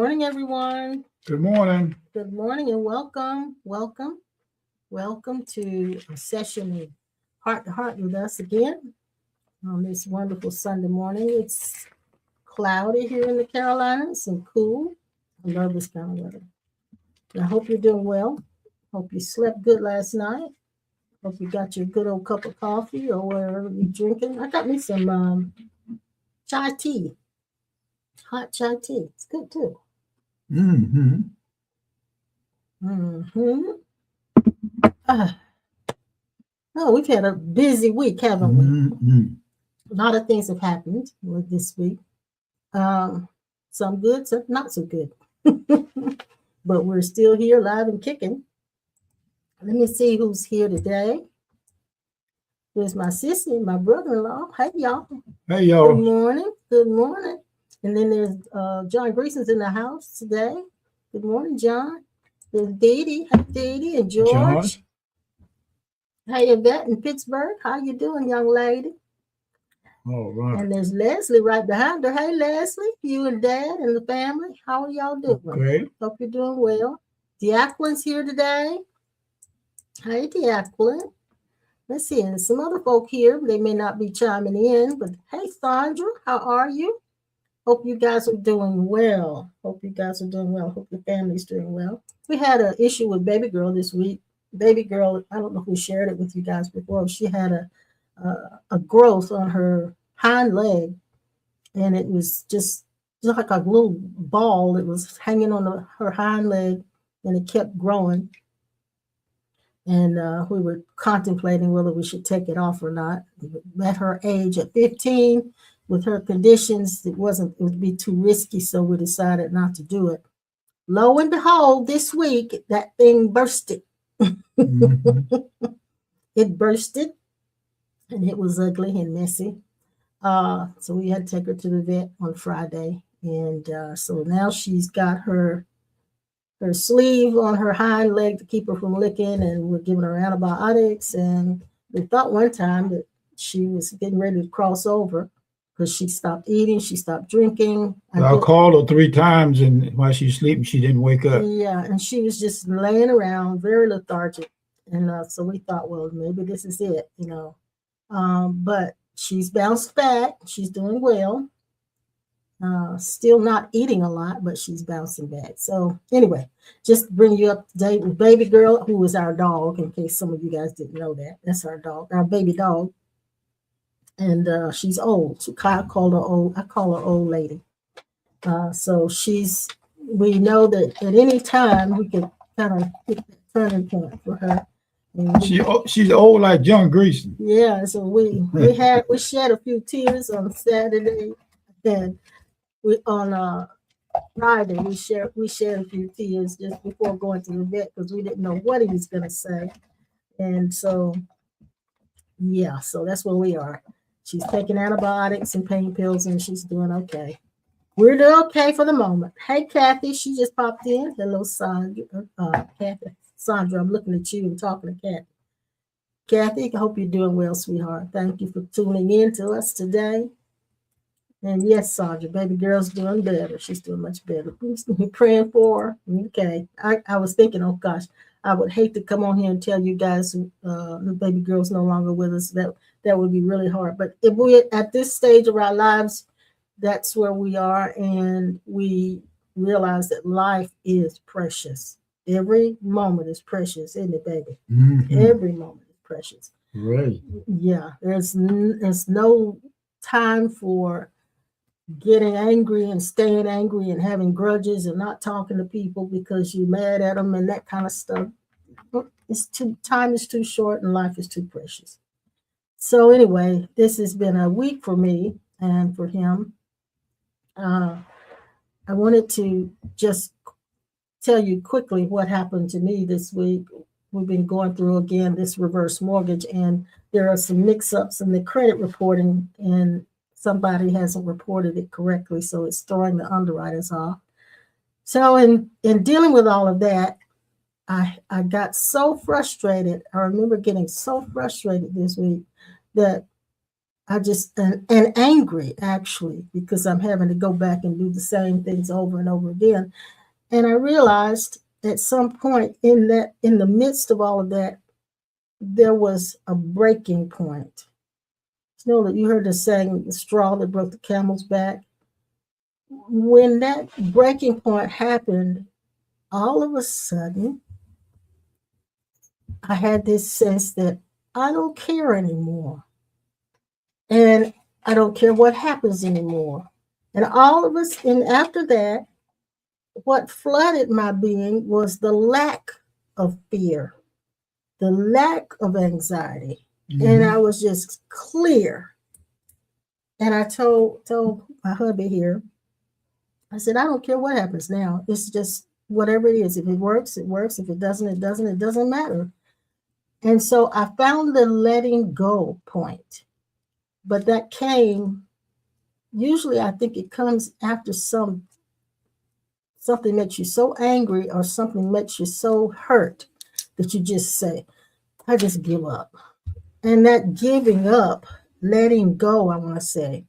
morning, everyone. Good morning. Good morning and welcome to a session of Heart to Heart with us again on this wonderful Sunday morning. It's cloudy here in the Carolinas and cool. I love this kind of weather. And I hope you're doing well. Hope you slept good last night. Hope you got your good old cup of coffee or whatever you're drinking. I got me some chai tea, hot chai tea. It's good too. Mm-hmm. Oh, we've had a busy week, haven't we? Mm-hmm. A lot of things have happened with this week. Some good, some not so good. But we're still here, live and kicking. Let me see who's here today. There's my sissy and my brother-in-law. Hey, y'all. Hey, Good y'all. morning. Good morning. And then there's John Greason's in the house today. Good morning, John. There's Dee Dee. Hey, Dee Dee and George. John. Hey, Yvette in Pittsburgh. How you doing, young lady? All right. And there's Leslie right behind her. Hey, Leslie, you and Dad and the family. How are y'all doing? Great. Hope you're doing well. Diaquin's here today. Hey, Diaquin. Let's see, and some other folk here. They may not be chiming in, but hey, Sandra, how are you? Hope you guys are doing well. Hope you guys are doing well. Hope your family's doing well. We had an issue with baby girl this week. Baby girl, I don't know who shared it with you guys before. She had a growth on her hind leg, and it was just like a little ball that was hanging on her hind leg, and it kept growing. And we were contemplating whether we should take it off or not. At her age, at 15, with her conditions, it would be too risky, so we decided not to do it. Lo and behold, this week, that thing bursted. Mm-hmm. It bursted, and it was ugly and messy. So we had to take her to the vet on Friday. And so now she's got her sleeve on her hind leg to keep her from licking, and we're giving her antibiotics. And we thought one time that she was getting ready to cross over because she stopped eating, she stopped drinking. I called her 3 times, and while she's sleeping, she didn't wake up. Yeah, and she was just laying around, very lethargic. And so we thought, well, maybe this is it, But she's bounced back. She's doing well. Still not eating a lot, but she's bouncing back. So anyway, just bring you up to date with baby girl, who is our dog, in case some of you guys didn't know that. That's our dog, our baby dog. And she's old. So I call her old lady. So we know that at any time we can kind of hit that turning point for her. And she's old like John Greason. Yeah, so we shed a few tears on Saturday, and on Friday we shared a few tears just before going to the vet because we didn't know what he was going to say. And so yeah, so that's where we are. She's taking antibiotics and pain pills, and she's doing okay. We're doing okay for the moment. Hey, Kathy, she just popped in. Hello, Sandra. Kathy, Sandra, I'm looking at you and talking to Kathy. Kathy, I hope you're doing well, sweetheart. Thank you for tuning in to us today. And yes, Sandra, baby girl's doing better. She's doing much better. We're praying for her. Okay. I was thinking, oh gosh, I would hate to come on here and tell you guys the baby girl's no longer with us. That would be really hard. But if we're at this stage of our lives, that's where we are, and we realize that life is precious. Every moment is precious, isn't it, baby? Mm-hmm. Every moment is precious. Right. Yeah, there's no time for getting angry and staying angry and having grudges and not talking to people because you're mad at them and that kind of stuff. Time is too short and life is too precious. So anyway, this has been a week for me and for him. I wanted to just tell you quickly what happened to me this week. We've been going through again this reverse mortgage, and there are some mix-ups in the credit reporting, and somebody hasn't reported it correctly, so it's throwing the underwriters off. So in dealing with all of that, I got so frustrated. I remember getting so frustrated this week that and angry actually, because I'm having to go back and do the same things over and over again. And I realized at some point in the midst of all of that, there was a breaking point. You know that you heard the saying, the straw that broke the camel's back. When that breaking point happened, all of a sudden, I had this sense that I don't care anymore. And I don't care what happens anymore. And all of us, and after that, what flooded my being was the lack of fear, the lack of anxiety. Mm-hmm. And I was just clear. And I told my hubby here, I said, I don't care what happens now. It's just whatever it is. If it works, it works. If it doesn't, it doesn't. It doesn't matter. And so I found the letting go point. But that came, usually I think it comes after something makes you so angry or something makes you so hurt that you just say, I just give up. And that giving up, letting go, I want to say,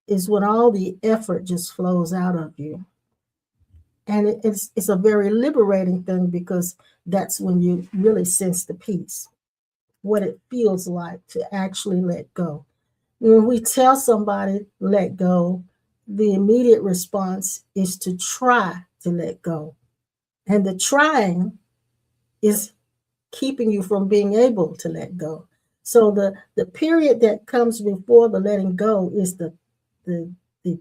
is when all the effort just flows out of you. And it's a very liberating thing, because that's when you really sense the peace, what it feels like to actually let go. When we tell somebody let go, the immediate response is to try to let go. And the trying is keeping you from being able to let go. So the period that comes before the letting go is the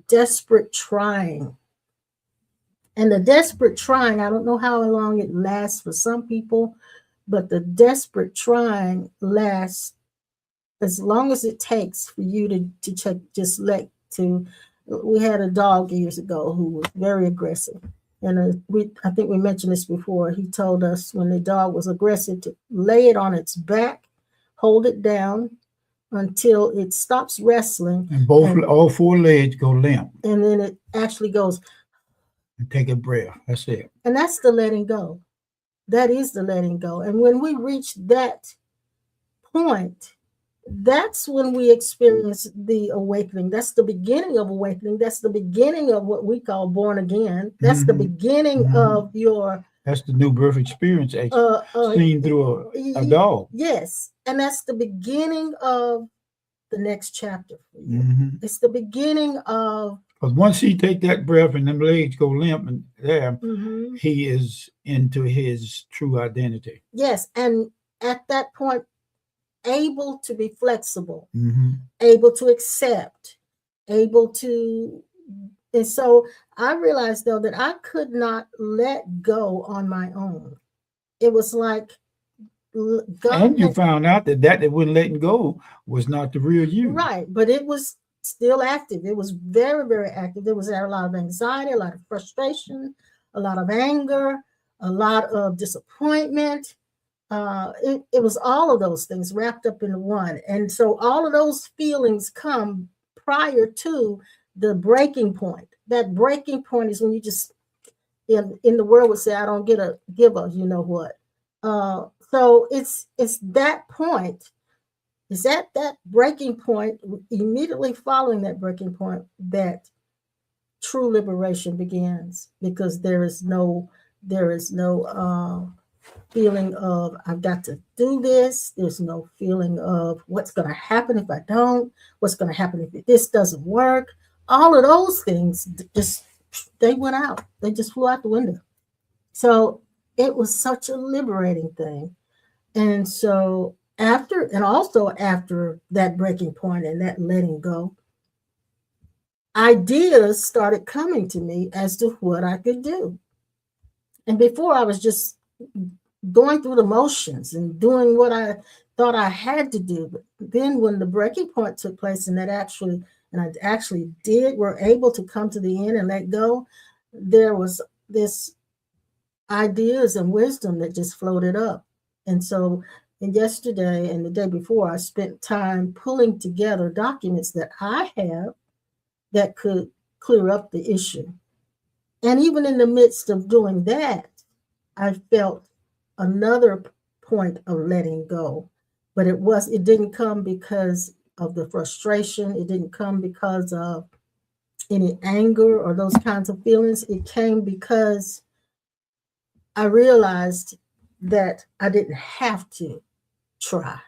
desperate trying. And the desperate trying, I don't know how long it lasts for some people, but the desperate trying lasts as long as it takes for you to just let to. We had a dog years ago who was very aggressive. And I think we mentioned this before. He told us when the dog was aggressive to lay it on its back, hold it down until it stops wrestling. And all four legs go limp. And then it actually goes. And take a breath. That's it. And that's the letting go. That is the letting go. And when we reach that point, that's when we experience the awakening. That's the beginning of awakening. That's the beginning of what we call born again. That's the beginning of your... That's the new birth experience seen through a dog. Yes. And that's the beginning of the next chapter for you. Mm-hmm. It's the beginning of... Because once he take that breath and them legs go limp and there, he is into his true identity. Yes. And at that point, able to be flexible, able to accept, able to... And so I realized, though, that I could not let go on my own. It was like... God, and you found out that wasn't letting go was not the real you. Right. But it was still active. It was very, very active. There was a lot of anxiety, a lot of frustration, a lot of anger, a lot of disappointment. It was all of those things wrapped up in one. And so all of those feelings come prior to the breaking point. That breaking point is when you just, in the world would say, I don't give a you know what. So it's that point. It's at that breaking point, immediately following that breaking point, that true liberation begins, because there is no feeling of I've got to do this. There's no feeling of what's going to happen if I don't, what's going to happen if this doesn't work. All of those things they went out. They just flew out the window. So it was such a liberating thing. And so after that breaking point and that letting go, ideas started coming to me as to what I could do. And before, I was just going through the motions and doing what I thought I had to do. But then when the breaking point took place and I actually were able to come to the end and let go, there was this ideas and wisdom that just floated up. And so yesterday and the day before, I spent time pulling together documents that I have that could clear up the issue. And even in the midst of doing that, I felt another point of letting go, but it didn't come because of the frustration. It didn't come because of any anger or those kinds of feelings. It came because I realized that I didn't have to try.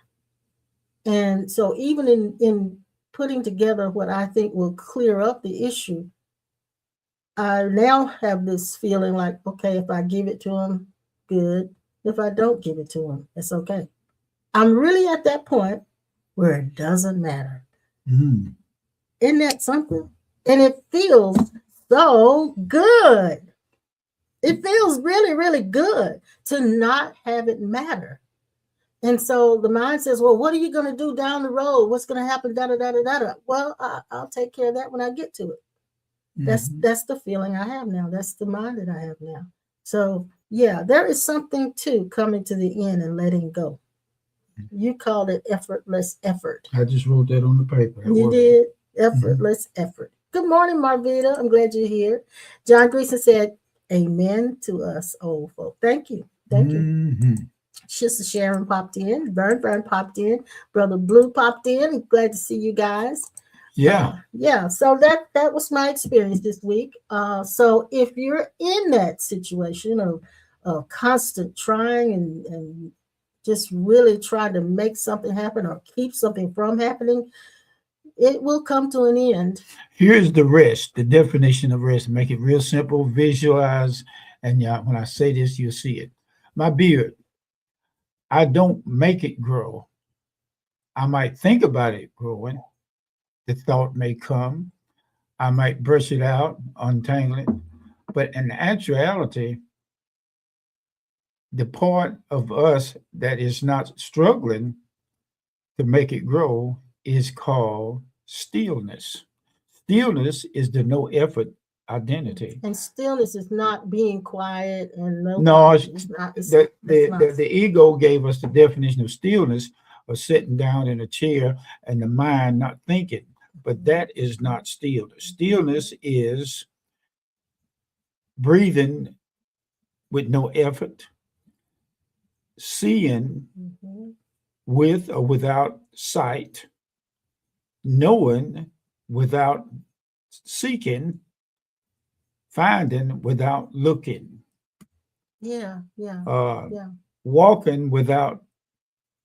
And so even in putting together what I think will clear up the issue, I now have this feeling like, okay, if I give it to him, good. If I don't give it to him, it's okay. I'm really at that point where it doesn't matter. Mm. Isn't that something? And it feels so good. It feels really, really good to not have it matter. And so the mind says, well, what are you going to do down the road? What's going to happen? Da, da, da, da, da. Well, I'll take care of that when I get to it. That's the feeling I have now. That's the mind that I have now. So yeah, there is something to coming to the end and letting go. You called it effortless effort. I just wrote that on the paper. You did. Effortless effort. Good morning, Marvita. I'm glad you're here. John Greason said, amen to us, old folk. Thank you. Thank you. Sister Sharon popped in. Vern popped in. Brother Blue popped in. Glad to see you guys. Yeah. So that was my experience this week. So if you're in that situation of constant trying and just really trying to make something happen or keep something from happening, it will come to an end. Here's the rest, the definition of rest. Make it real simple, visualize, and when I say this, you'll see it. My beard, I don't make it grow. I might think about it growing. The thought may come. I might brush it out, untangle it. But in actuality, the part of us that is not struggling to make it grow is called stillness. Stillness is the no effort identity. And stillness is not being quiet and it's not. The ego gave us the definition of stillness of sitting down in a chair and the mind not thinking. But that is not stillness. Stillness is breathing with no effort, seeing with or without sight, knowing without seeking, finding without looking. Yeah. Walking without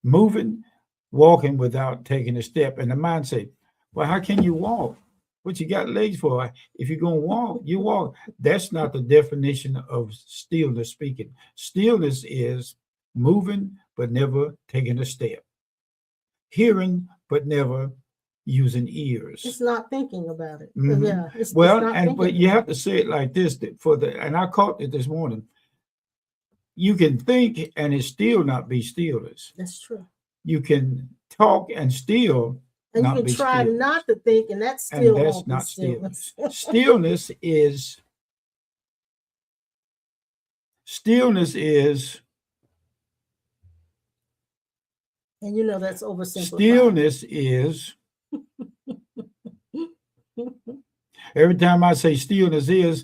moving, walking without taking a step. And the mind say, well, how can you walk? What you got legs for? If you're going to walk, you walk. That's not the definition of stillness speaking. Stillness is moving, but never taking a step. Hearing, but never using ears. It's not thinking about it. Yeah. But you have to say it like this and I caught it this morning. You can think and it still not be stillness. That's true. You can talk and still and you can try not to think, and that's still not stillness. Stillness is and you know that's oversimplified. Stillness is every time I say stillness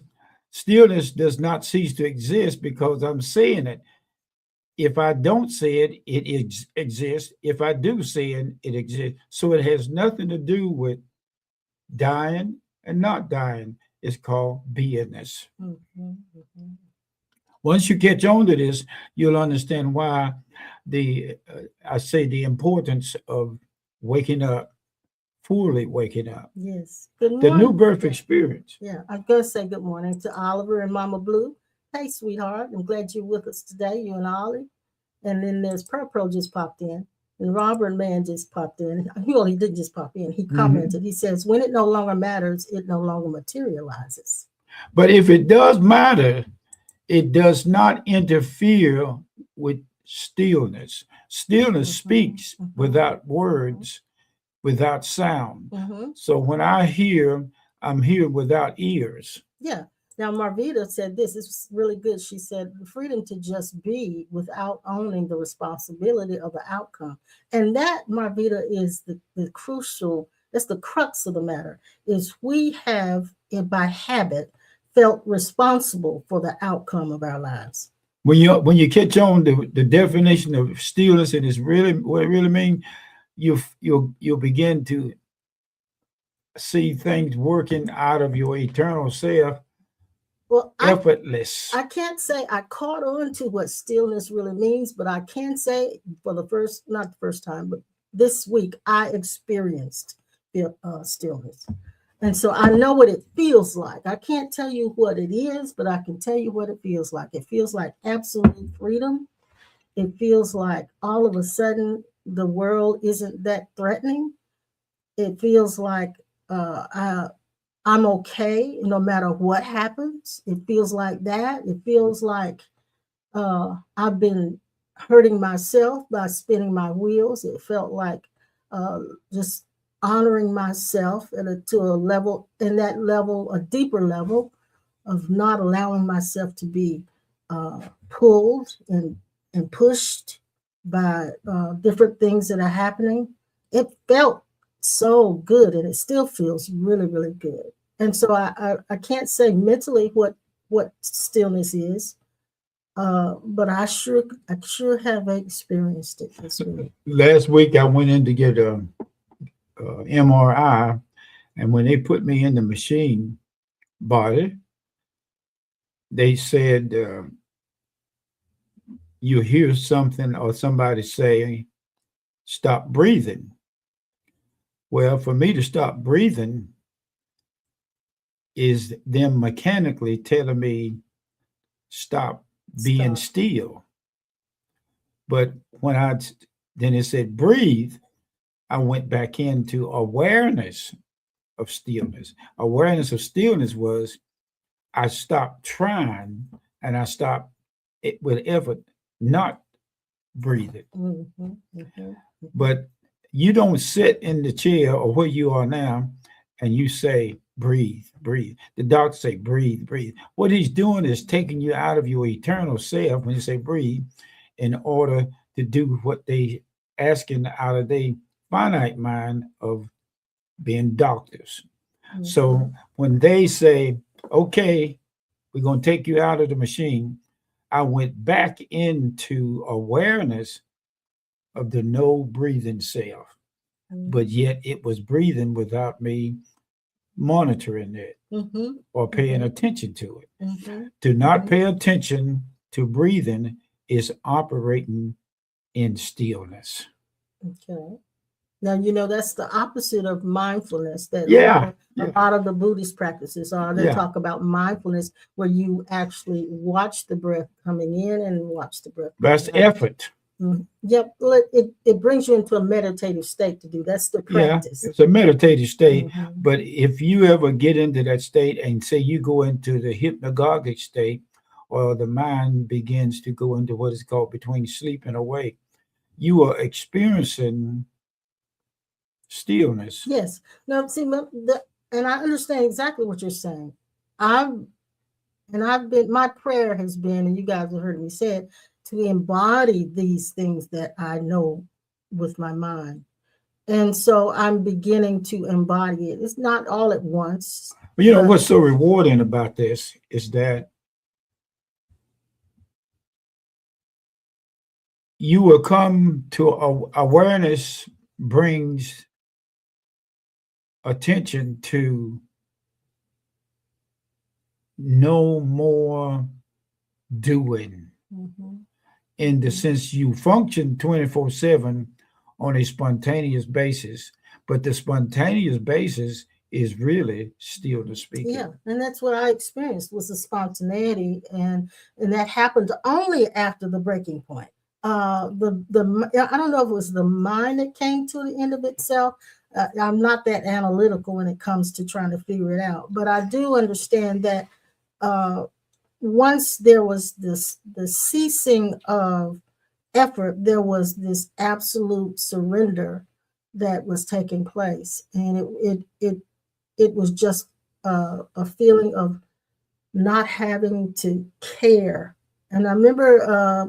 does not cease to exist because I'm saying it. If I don't say it, it exists. If I do say it, it exists. So it has nothing to do with dying and not dying. It's called beingness. Once you catch on to this, you'll understand why I say the importance of waking up, fully waking up. Yes. Good morning. The new birth experience. Yeah, I'm going to say good morning to Oliver and Mama Blue. Hey, sweetheart. I'm glad you're with us today, you and Ollie. And then there's Purple just popped in. And Robert Mann just popped in. Well, he didn't just pop in. He commented. He says, when it no longer matters, it no longer materializes. But if it does matter, it does not interfere with stillness. Stillness speaks without words, without sound. So when I hear, I'm here without ears. Yeah. Now, Marvita said this is really good. She said the freedom to just be without owning the responsibility of the outcome. And that, Marvita, is the crucial, that's the crux of the matter, is we have, by habit, felt responsible for the outcome of our lives. When you catch on the definition of stillness, and it's really what it really means, you'll begin to see things working out of your eternal self Well, effortless. I can't say I caught on to what stillness really means, but I can say for the first, not the first time, but this week, I experienced stillness. And so I know what it feels like. I can't tell you what it is, but I can tell you what it feels like. It feels like absolute freedom. It feels like all of a sudden the world isn't that threatening. It feels like I'm okay no matter what happens. It feels like that. It feels like I've been hurting myself by spinning my wheels. It felt like just honoring myself to a level, in that level, a deeper level of not allowing myself to be pulled and pushed by different things that are happening. It felt so good, and it still feels really, really good. And so I can't say mentally what stillness is, but I sure have experienced it this week. Last week I went in to get a MRI, and when they put me in the machine body, they said you hear something or somebody say, "Stop breathing." Well, for me to stop breathing is them mechanically telling me stop being still. But when then it said breathe, I went back into awareness of stillness. Awareness of stillness was I stopped trying and I stopped it with effort not breathing. Mm-hmm, mm-hmm, mm-hmm. But you don't sit in the chair or where you are now and you say, breathe, breathe. The doctor say, breathe, breathe. What he's doing is taking you out of your eternal self when you say breathe in order to do what they asking out of their finite mind of being doctors. Mm-hmm. So when they say, okay, we're going to take you out of the machine, I went back into awareness of the no breathing self, but yet it was breathing without me monitoring it or paying attention to it. To not pay attention to breathing is operating in stillness. Okay. Now, that's the opposite of mindfulness. That a lot of the Buddhist practices are. They talk about mindfulness, where you actually watch the breath coming in and watch the breath. That's effort. Mm-hmm. Yep. Well, it brings you into a meditative state to do. That's the practice. Yeah, it's a meditative state. But if you ever get into that state and say you go into the hypnagogic state, or the mind begins to go into what is called between sleep and awake, you are experiencing stillness. Yes. Now, see, and I understand exactly what you're saying. My prayer has been, and you guys have heard me say it, to embody these things that I know with my mind. And so I'm beginning to embody it. It's not all at once. But what's so rewarding about this is that you will come to awareness brings attention to no more doing, in the sense you function 24/7 on a spontaneous basis, but the spontaneous basis is really still the speaking. Yeah, and that's what I experienced, was the spontaneity, and that happened only after the breaking point. I don't know if it was the mind that came to the end of itself. I'm not that analytical when it comes to trying to figure it out, but I do understand that once there was the ceasing of effort, there was this absolute surrender that was taking place, and it was just a feeling of not having to care. And I remember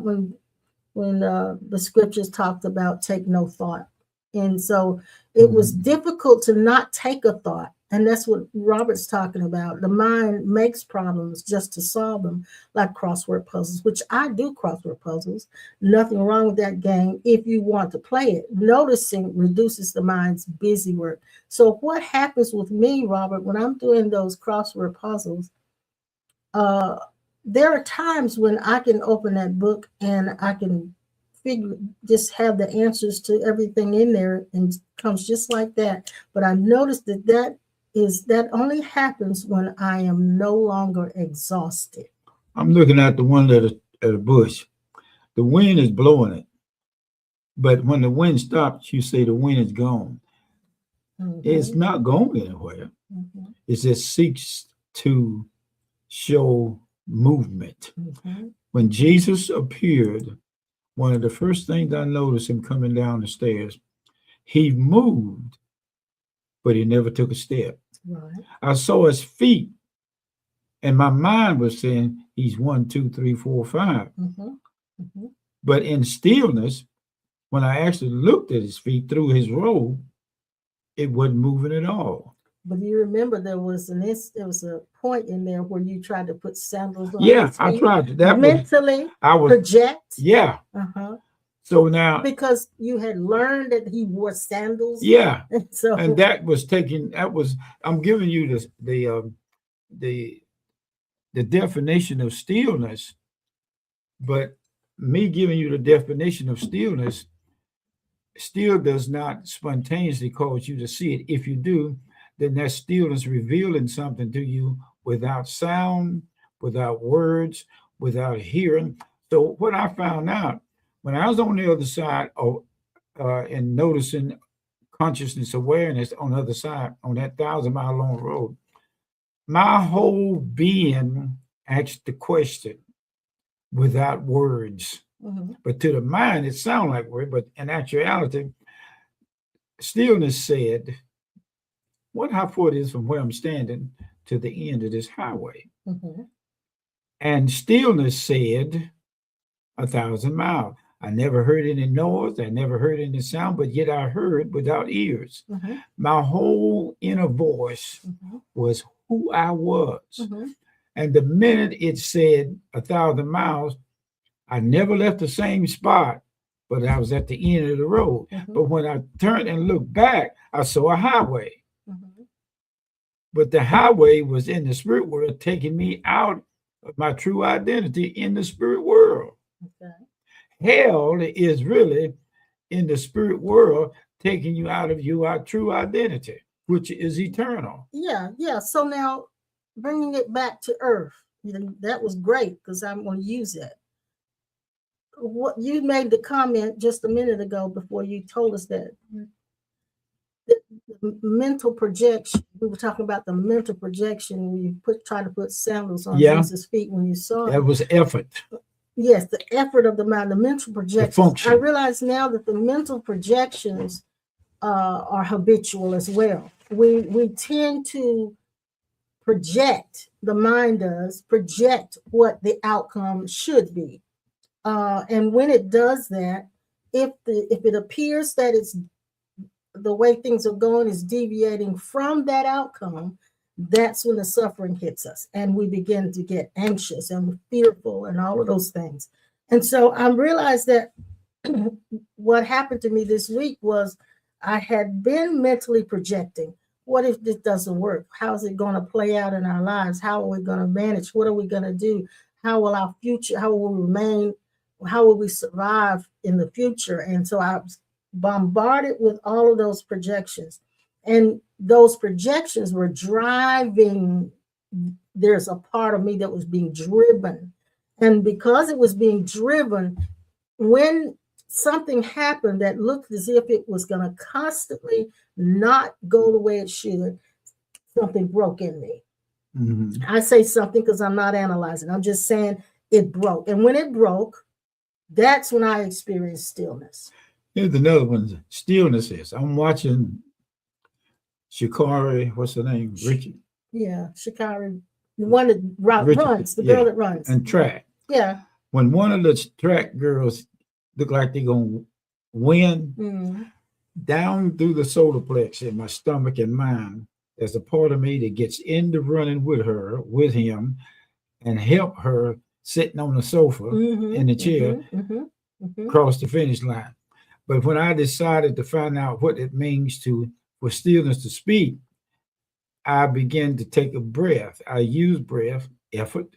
when the scriptures talked about take no thought. And so it was difficult to not take a thought. And that's what Robert's talking about. The mind makes problems just to solve them, like crossword puzzles, which I do crossword puzzles. Nothing wrong with that game if you want to play it. Noticing reduces the mind's busy work. So what happens with me, Robert, when I'm doing those crossword puzzles, there are times when I can open that book and I can just have the answers to everything in there, and it comes just like that. But I noticed that only happens when I am no longer exhausted. I'm looking at the one at a bush. The wind is blowing it, but when the wind stops, you say the wind is gone. It's not going anywhere. It just seeks to show movement. When Jesus appeared, one of the first things I noticed him coming down the stairs, he moved, but he never took a step. Right. I saw his feet, and my mind was saying he's 1, 2, 3, 4, 5. But in stillness, when I actually looked at his feet through his robe, it wasn't moving at all. But you remember there was a point in there where you tried to put sandals on. Yeah, I tried to. That mentally I was project. Yeah. So now, because you had learned that he wore sandals. Yeah. So and that was I'm giving you the definition of stillness, but me giving you the definition of stillness still does not spontaneously cause you to see it. If you do, then that stillness revealing something to you without sound, without words, without hearing. So what I found out when I was on the other side of and noticing consciousness awareness on the other side on that 1,000-mile long road, my whole being asked the question without words. But to the mind, it sounded like words, but in actuality, stillness said, what how far it is from where I'm standing to the end of this highway? And stillness said 1,000 miles. I never heard any noise. I never heard any sound, but yet I heard without ears. My whole inner voice was who I was. And the minute it said 1,000 miles, I never left the same spot, but I was at the end of the road. But when I turned and looked back, I saw a highway. But the highway was in the spirit world, taking me out of my true identity in the spirit world. Hell is really in the spirit world, taking you out of your true identity, which is eternal. Yeah. So now bringing it back to earth, that was great because I'm going to use it. What you made the comment just a minute ago before you told us that the mental projection. We were talking about the mental projection when you try to put sandals on Jesus' feet when you saw it. That was effort. Yes, the effort of the mind, the mental projections. I realize now that the mental projections are habitual as well. We tend to project, the mind does project what the outcome should be. And when it does that, if it appears that it's the way things are going is deviating from that outcome, that's when the suffering hits us and we begin to get anxious and fearful and all of those things. And so I realized that what happened to me this week was I had been mentally projecting. What if this doesn't work? How is it going to play out in our lives? How are we going to manage? What are we going to do? How will our future, how will we remain? How will we survive in the future? And so I was bombarded with all of those projections. And those projections were driving, there's a part of me that was being driven. And because it was being driven, when something happened that looked as if it was going to constantly not go the way it should, something broke in me. I say something because I'm not analyzing. I'm just saying it broke. And when it broke, that's when I experienced stillness. Here's another one. Stillness is. I'm watching Shikari, what's her name? Richie. Yeah, Shikari. The one that runs, the girl that runs. And track. Yeah. When one of the track girls look like they're going to win, down through the solar plex in my stomach and mind, there's a part of me that gets into running with him, and help her sitting on the sofa in the chair across the finish line. But when I decided to find out what it means for stillness to speak, I began to take a breath. I use breath, effort,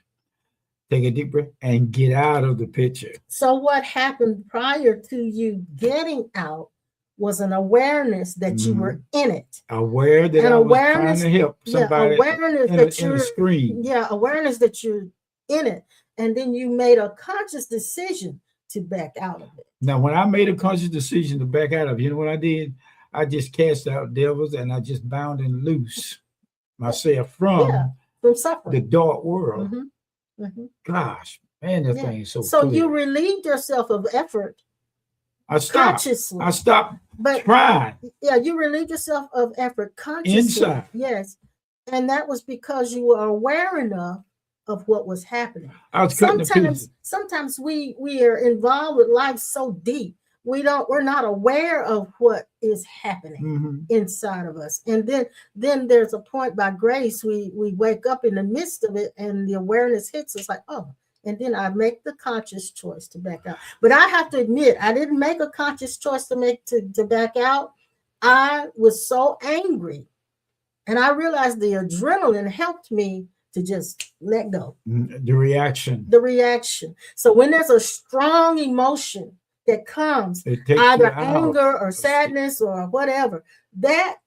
take a deep breath, and get out of the picture. So what happened prior to you getting out was an awareness that you were in it. Aware that I was trying to help somebody. Awareness that you're in the screen. Yeah, awareness that you're in it. And then you made a conscious decision to back out of it. Now, when I made a conscious decision to back out of it, you know what I did? I just cast out devils, and I just bound and loose myself from suffering, the dark world. Gosh, man, that thing is so clear. You relieved yourself of effort. I stopped. Consciously. I stopped trying. Yeah, you relieved yourself of effort consciously. Inside. Yes. And that was because you were aware enough of what was happening. I was sometimes we are involved with life so deep. We're not aware of what is happening inside of us. And then there's a point by grace, we wake up in the midst of it, and the awareness hits us like, oh, and then I make the conscious choice to back out. But I have to admit, I didn't make a conscious choice to back out. I was so angry, and I realized the adrenaline helped me to just let go. The reaction. So when there's a strong emotion that comes, either anger or sadness or whatever, that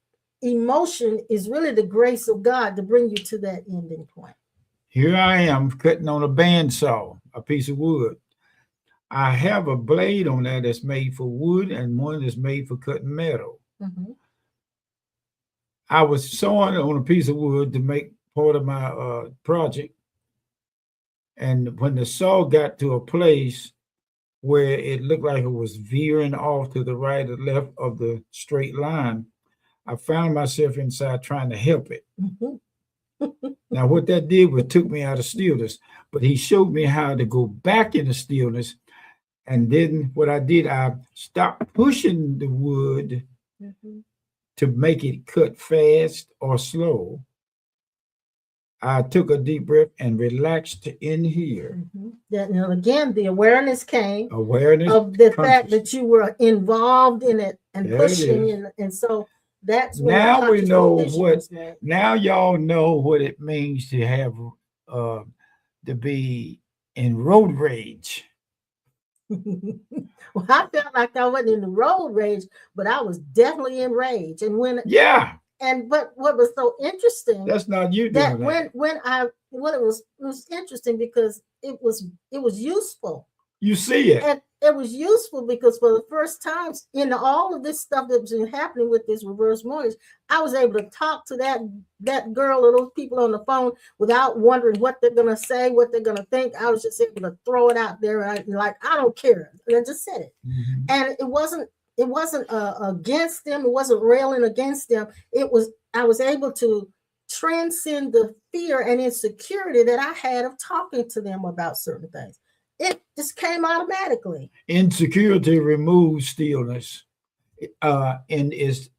emotion is really the grace of God to bring you to that ending point. Here I am cutting on a bandsaw, a piece of wood. I have a blade on there that's made for wood and one that's made for cutting metal. I was sawing on a piece of wood to make part of my project. And when the saw got to a place where it looked like it was veering off to the right or left of the straight line, I found myself inside trying to help it. Now, what that did was took me out of stillness, but he showed me how to go back into stillness. And then what I did, I stopped pushing the wood to make it cut fast or slow. I took a deep breath and relaxed in here. Again, the awareness came of the fact that you were involved in it and pushing, and so that's when now we know what. Now y'all know what it means to have to be in road rage. Well, I felt like I wasn't in the road rage, but I was definitely in rage. And but what was so interesting, that's not you doing that. When it was interesting because it was useful. You see it. And it was useful because for the first time in all of this stuff that's been happening with this reverse mortgage, I was able to talk to that girl or those people on the phone without wondering what they're going to say, what they're going to think. I was just able to throw it out there. I don't care. And I just said it. And it wasn't against them. It wasn't railing against them. I was able to transcend the fear and insecurity that I had of talking to them about certain things. It just came automatically. Insecurity removes stillness in its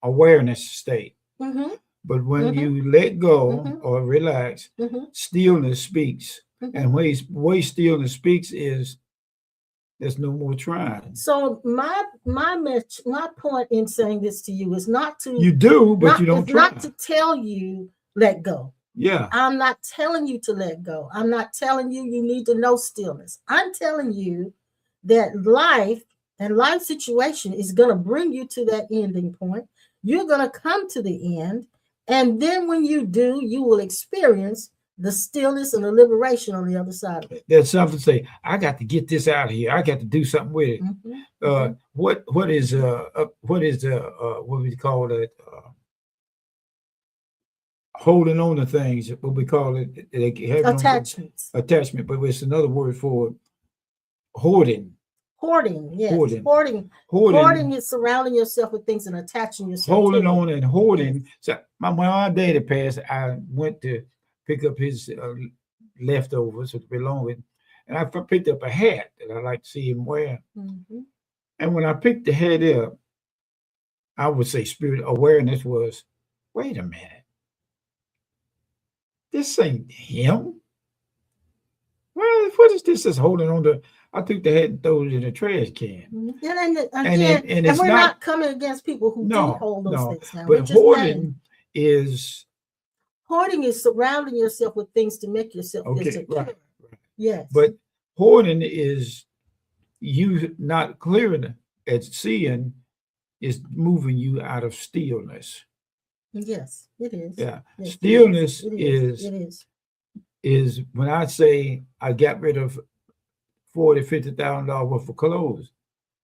awareness state. But when you let go or relax, stillness speaks. And way stillness speaks is there's no more trying. So my point in saying this to you is not to you do, but you don't try. Not to tell you let go. Yeah. I'm not telling you to let go. I'm not telling you need to know stillness. I'm telling you that life situation is going to bring you to that ending point. You're going to come to the end. And then when you do, you will experience the stillness and the liberation on the other side of it. There's something to say, I got to get this out of here. I got to do something with it. What is what we call it? Holding on to things, what we call it, attachments. Attachment, but it's another word for hoarding. Hoarding, yes. Hoarding is surrounding yourself with things and attaching yourself. Holding on and hoarding. So when my daddy passed, I went to pick up his leftovers that belong with, and I picked up a hat that I like to see him wear. And when I picked the hat up, I would say spirit awareness was, wait a minute. This ain't him. Well, what is this that's holding on to? I took the head and throw it in the trash can. And it's we're not not coming against people who do hold those things now. but hoarding is surrounding yourself with things to make yourself feel secure. Right. Yes. But hoarding is you not clearing at seeing is moving you out of stillness. Yes, it is. Yeah. Yes, Stillness it is. Is when I say I got rid of $40,000-$50,000 worth of clothes,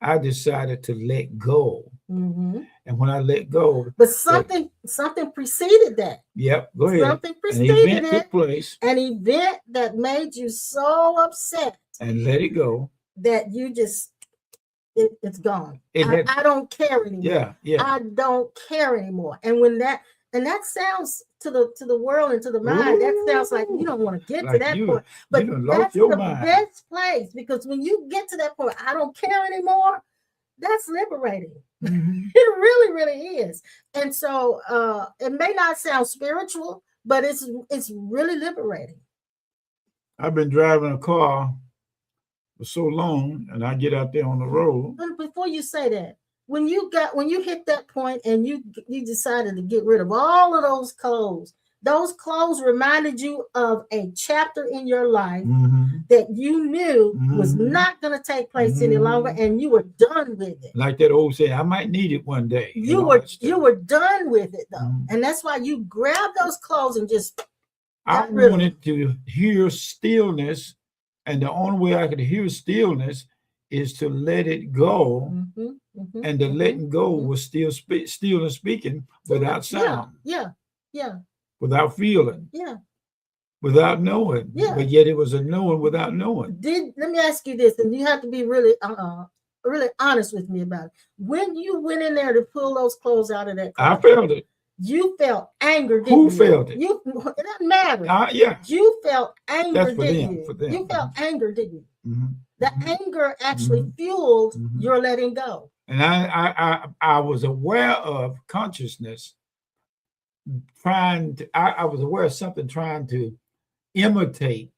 I decided to let go. Mm-hmm. And when I let go, but something preceded that. Yep, go ahead. Something preceded took place. An event that made you so upset and let it go that you just it's gone. I don't care anymore. Yeah. I don't care anymore. And when that sounds to the world and to the mind, that sounds like you don't want to get to that point. But that's the best place, because when you get to that point, I don't care anymore, that's liberating. Mm-hmm. It really, really is. And so it may not sound spiritual, but it's really liberating. I've been driving a car for so long, and I get out there on the road. But before you say that, when you hit that point and you decided to get rid of all of those clothes reminded you of a chapter in your life that you knew was not going to take place any longer, and you were done with it. Like that old saying, I might need it one day. You were done with it though, and that's why you grabbed those clothes and just. I wanted to hear stillness, and the only way I could hear stillness is to let it go. And the letting go was still and speaking without sound. Yeah. Without feeling. Yeah. Without knowing. Yeah. But yet it was a knowing without knowing. Let me ask you this, and you have to be really really honest with me about it. When you went in there to pull those clothes out of that car, I felt it. You felt anger, didn't you? Who felt it? It doesn't matter. Yeah. You felt anger, didn't you? For them. You felt anger, didn't you? The anger actually fueled your letting go. And I was aware of consciousness I was aware of something trying to imitate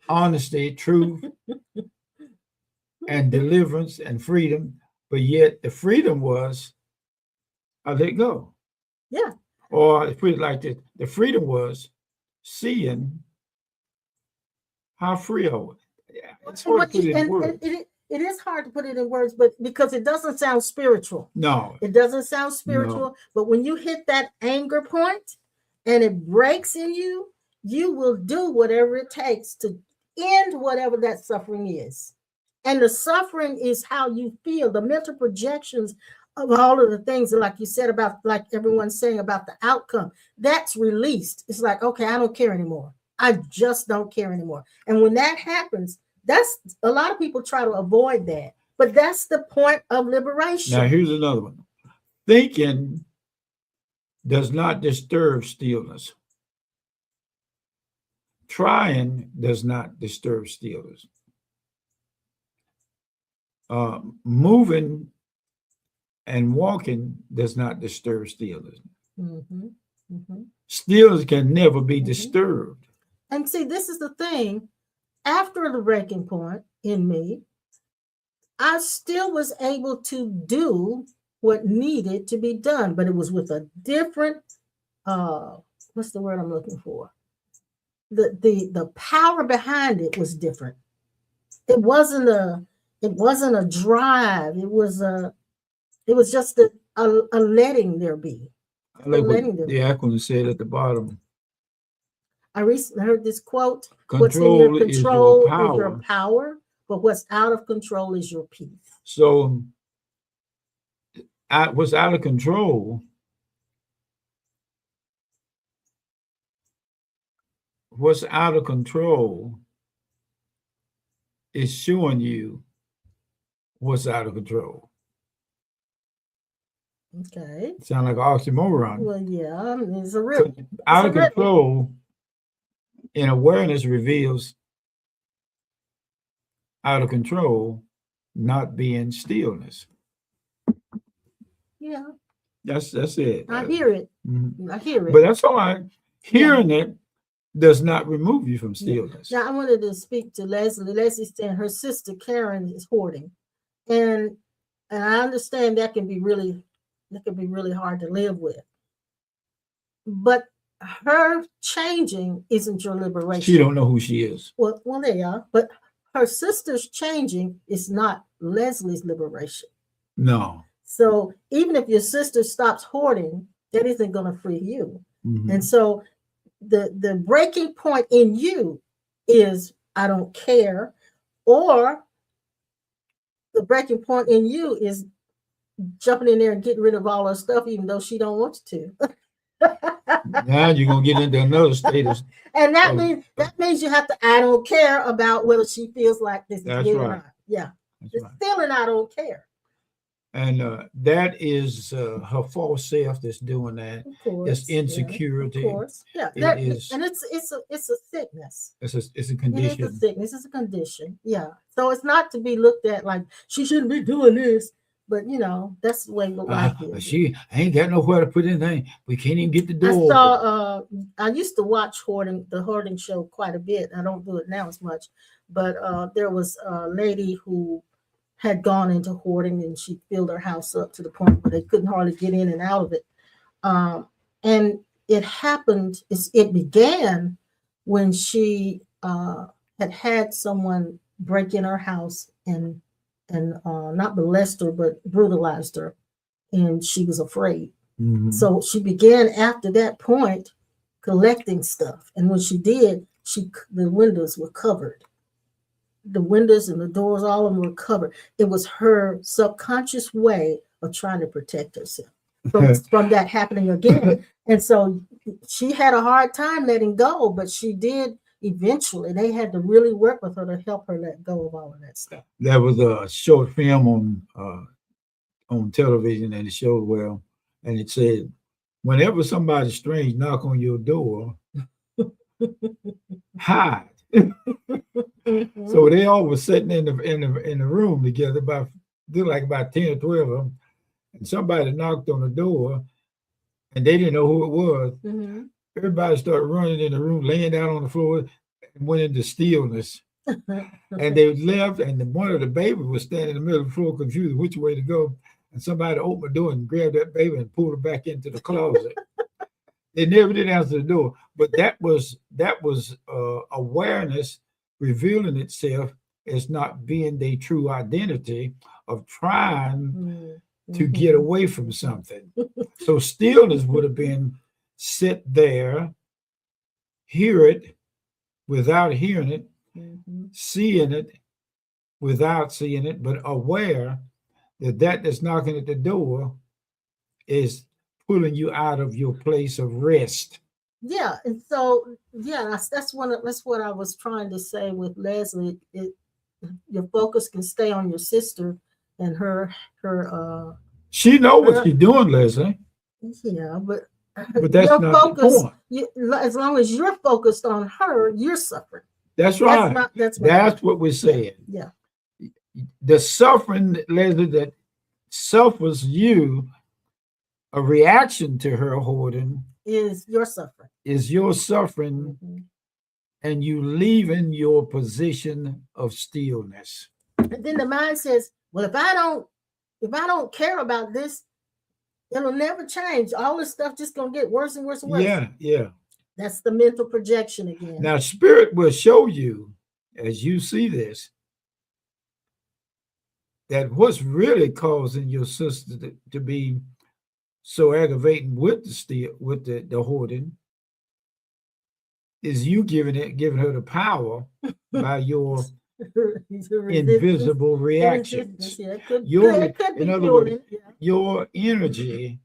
honesty, truth, and deliverance and freedom. But yet the freedom was I let go. Yeah. Or put it like this, the freedom was seeing how free I was. Yeah, it's hard to put it in words. It is hard to put it in words, but because it doesn't sound spiritual. No. It doesn't sound spiritual. No. But when you hit that anger point and it breaks in you, you will do whatever it takes to end whatever that suffering is. And the suffering is how you feel, the mental projections of all of the things, like you said about, like everyone's saying about the outcome, that's released. It's like, okay, I don't care anymore. I just don't care anymore. And when that happens, that's a lot of people try to avoid that, but that's the point of liberation. Now, here's another one. Thinking does not disturb stillness. Trying does not disturb stillness. Moving and walking does not disturb stillness. Stillness can never be disturbed. And see, this is the thing. After the breaking point in me, I still was able to do what needed to be done, but it was with a different, what's the word I'm looking for? The power behind it was different. It wasn't a drive. It was just a letting there be. I like what the acronym said at the bottom. I recently heard this quote: control what's in your control is your power, but what's out of control is your peace. So what's out of control, is showing you what's out of control. Okay. Sound like an oxymoron. Well, yeah, it's a real out of control. And awareness reveals out of control not being stillness. Yeah. That's it. I hear it. Mhm. I hear But it. that's all right. Hearing it does not remove you from stillness. Now I wanted to speak to Leslie. Leslie saying her sister Karen is hoarding, and I understand that can be really hard to live with. But her changing isn't your liberation. She don't know who she is. Well, they are, but her sister's changing is not Leslie's liberation. No. So even if your sister stops hoarding, that isn't going to free you. Mhm. And so the breaking point in you is I don't care, or the breaking point in you is jumping in there and getting rid of all her stuff, even though she don't want you to. Now you're gonna get into another status. And that means you have to I don't care about whether she feels like this is That's good right. or not. Yeah. That's It's right. feeling I don't care. And that is her false self that's doing that. Of course. It's insecurity. Yeah, of course. Yeah. It is. And it's a sickness. It's a It is condition. a sickness. It's a condition. Yeah. So it's not to be looked at like she shouldn't be doing this. But that's the way life is. She ain't got nowhere to put anything. We can't even get the door. I used to watch the hoarding show quite a bit. I don't do it now as much, but there was a lady who had gone into hoarding, and she filled her house up to the point where they couldn't hardly get in and out of it. And it happened. It began when she had someone break in her house and not molest her, but brutalized her, and she was afraid. Mm-hmm. So she began after that point collecting stuff, and when she did, the windows were covered. The windows and the doors, all of them were covered. It was her subconscious way of trying to protect herself from that happening again. And so she had a hard time letting go, but she did. Eventually, they had to really work with her to help her let go of all of that stuff. There was a short film on television, and it showed and it said, whenever somebody strange knock on your door, hide. Mm-hmm. So they all were sitting in the room together, about 10 or 12 of them, and somebody knocked on the door, and they didn't know who it was. Mm-hmm. Everybody started running in the room, laying down on the floor, and went into stillness. And they left, and one of the babies was standing in the middle of the floor, confused which way to go. And somebody opened the door and grabbed that baby and pulled her back into the closet. They never did answer the door, but that was awareness revealing itself as not being their true identity of trying to get away from something. So stillness would have been sit there, hear it without hearing it, seeing it without seeing it, but aware that that's knocking at the door is pulling you out of your place of rest. Yeah, and so that's what I was trying to say with Leslie. Your focus can stay on your sister and her. She know what she's doing, Leslie. Yeah, but that's not focus, the point. As long as you're focused on her, you're suffering. That's right. That's what we're saying. Yeah. The suffering, Leslie, that suffers you, a reaction to her hoarding, is your suffering. Mm-hmm. And you leaving your position of stillness. And then the mind says, well, if I don't care about this, it'll never change. All this stuff just gonna get worse and worse and worse. Yeah. That's the mental projection again. Now, Spirit will show you, as you see this, that what's really causing your sister to be so aggravating with the hoarding is you giving her the power by your invisible reactions. Yeah, in other words, your energy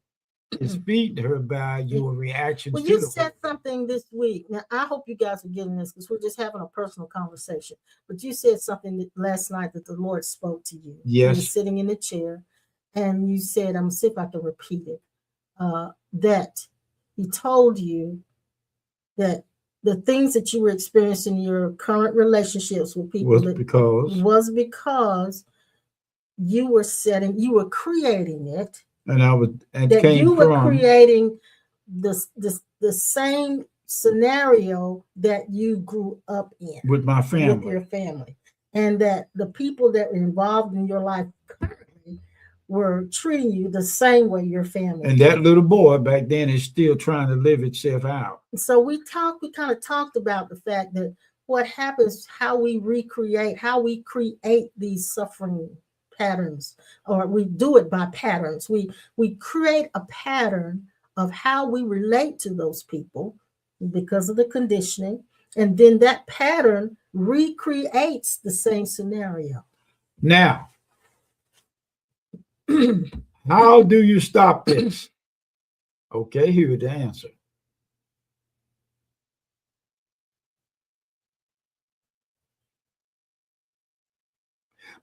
is feeding her by your reactions. Well, you said something this week. Now, I hope you guys are getting this because we're just having a personal conversation. But you said something last night that the Lord spoke to you. Yes. You were sitting in the chair, and you said, I'm going to see if I can repeat it, that he told you that the things that you were experiencing in your current relationships with people was because you were creating it. And I was, and that came you were from creating the same scenario that you grew up in with my with family. your family, and that the people that were involved in your life currently were treating you the same way your family And did. that little boy back then is still trying to live itself out. So we kind of talked about the fact that what happens, how we recreate, how we create these suffering patterns, or we do it by patterns. We create a pattern of how we relate to those people because of the conditioning, and then that pattern recreates the same scenario. Now, how do you stop this? Okay, here's the answer.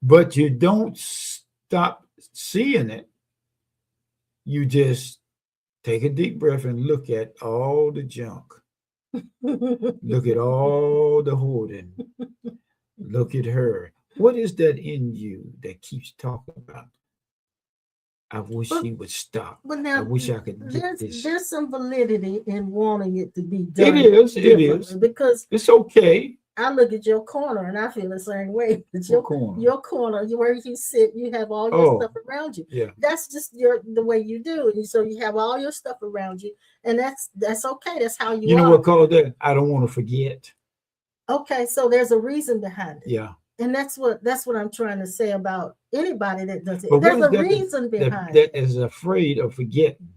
But you don't stop seeing it. You just take a deep breath and look at all the junk. Look at all the hoarding. Look at her. What is that in you that keeps talking about? I wish But she would stop. but I now wish I could get this. there's some validity in wanting it to be It done is. It differently, is. because It's okay. I look at your corner and I feel the same way. But What corner? your corner, where you sit, you have all your Oh, stuff around you. yeah. That's just the way you do. And so you have all your stuff around you, and that's okay. That's how you You know are. what called that? I don't want to forget. Okay, so there's a reason behind it. Yeah. And that's what I'm trying to say about anybody that does it. But what There's is a that reason behind that it. is afraid of forgetting?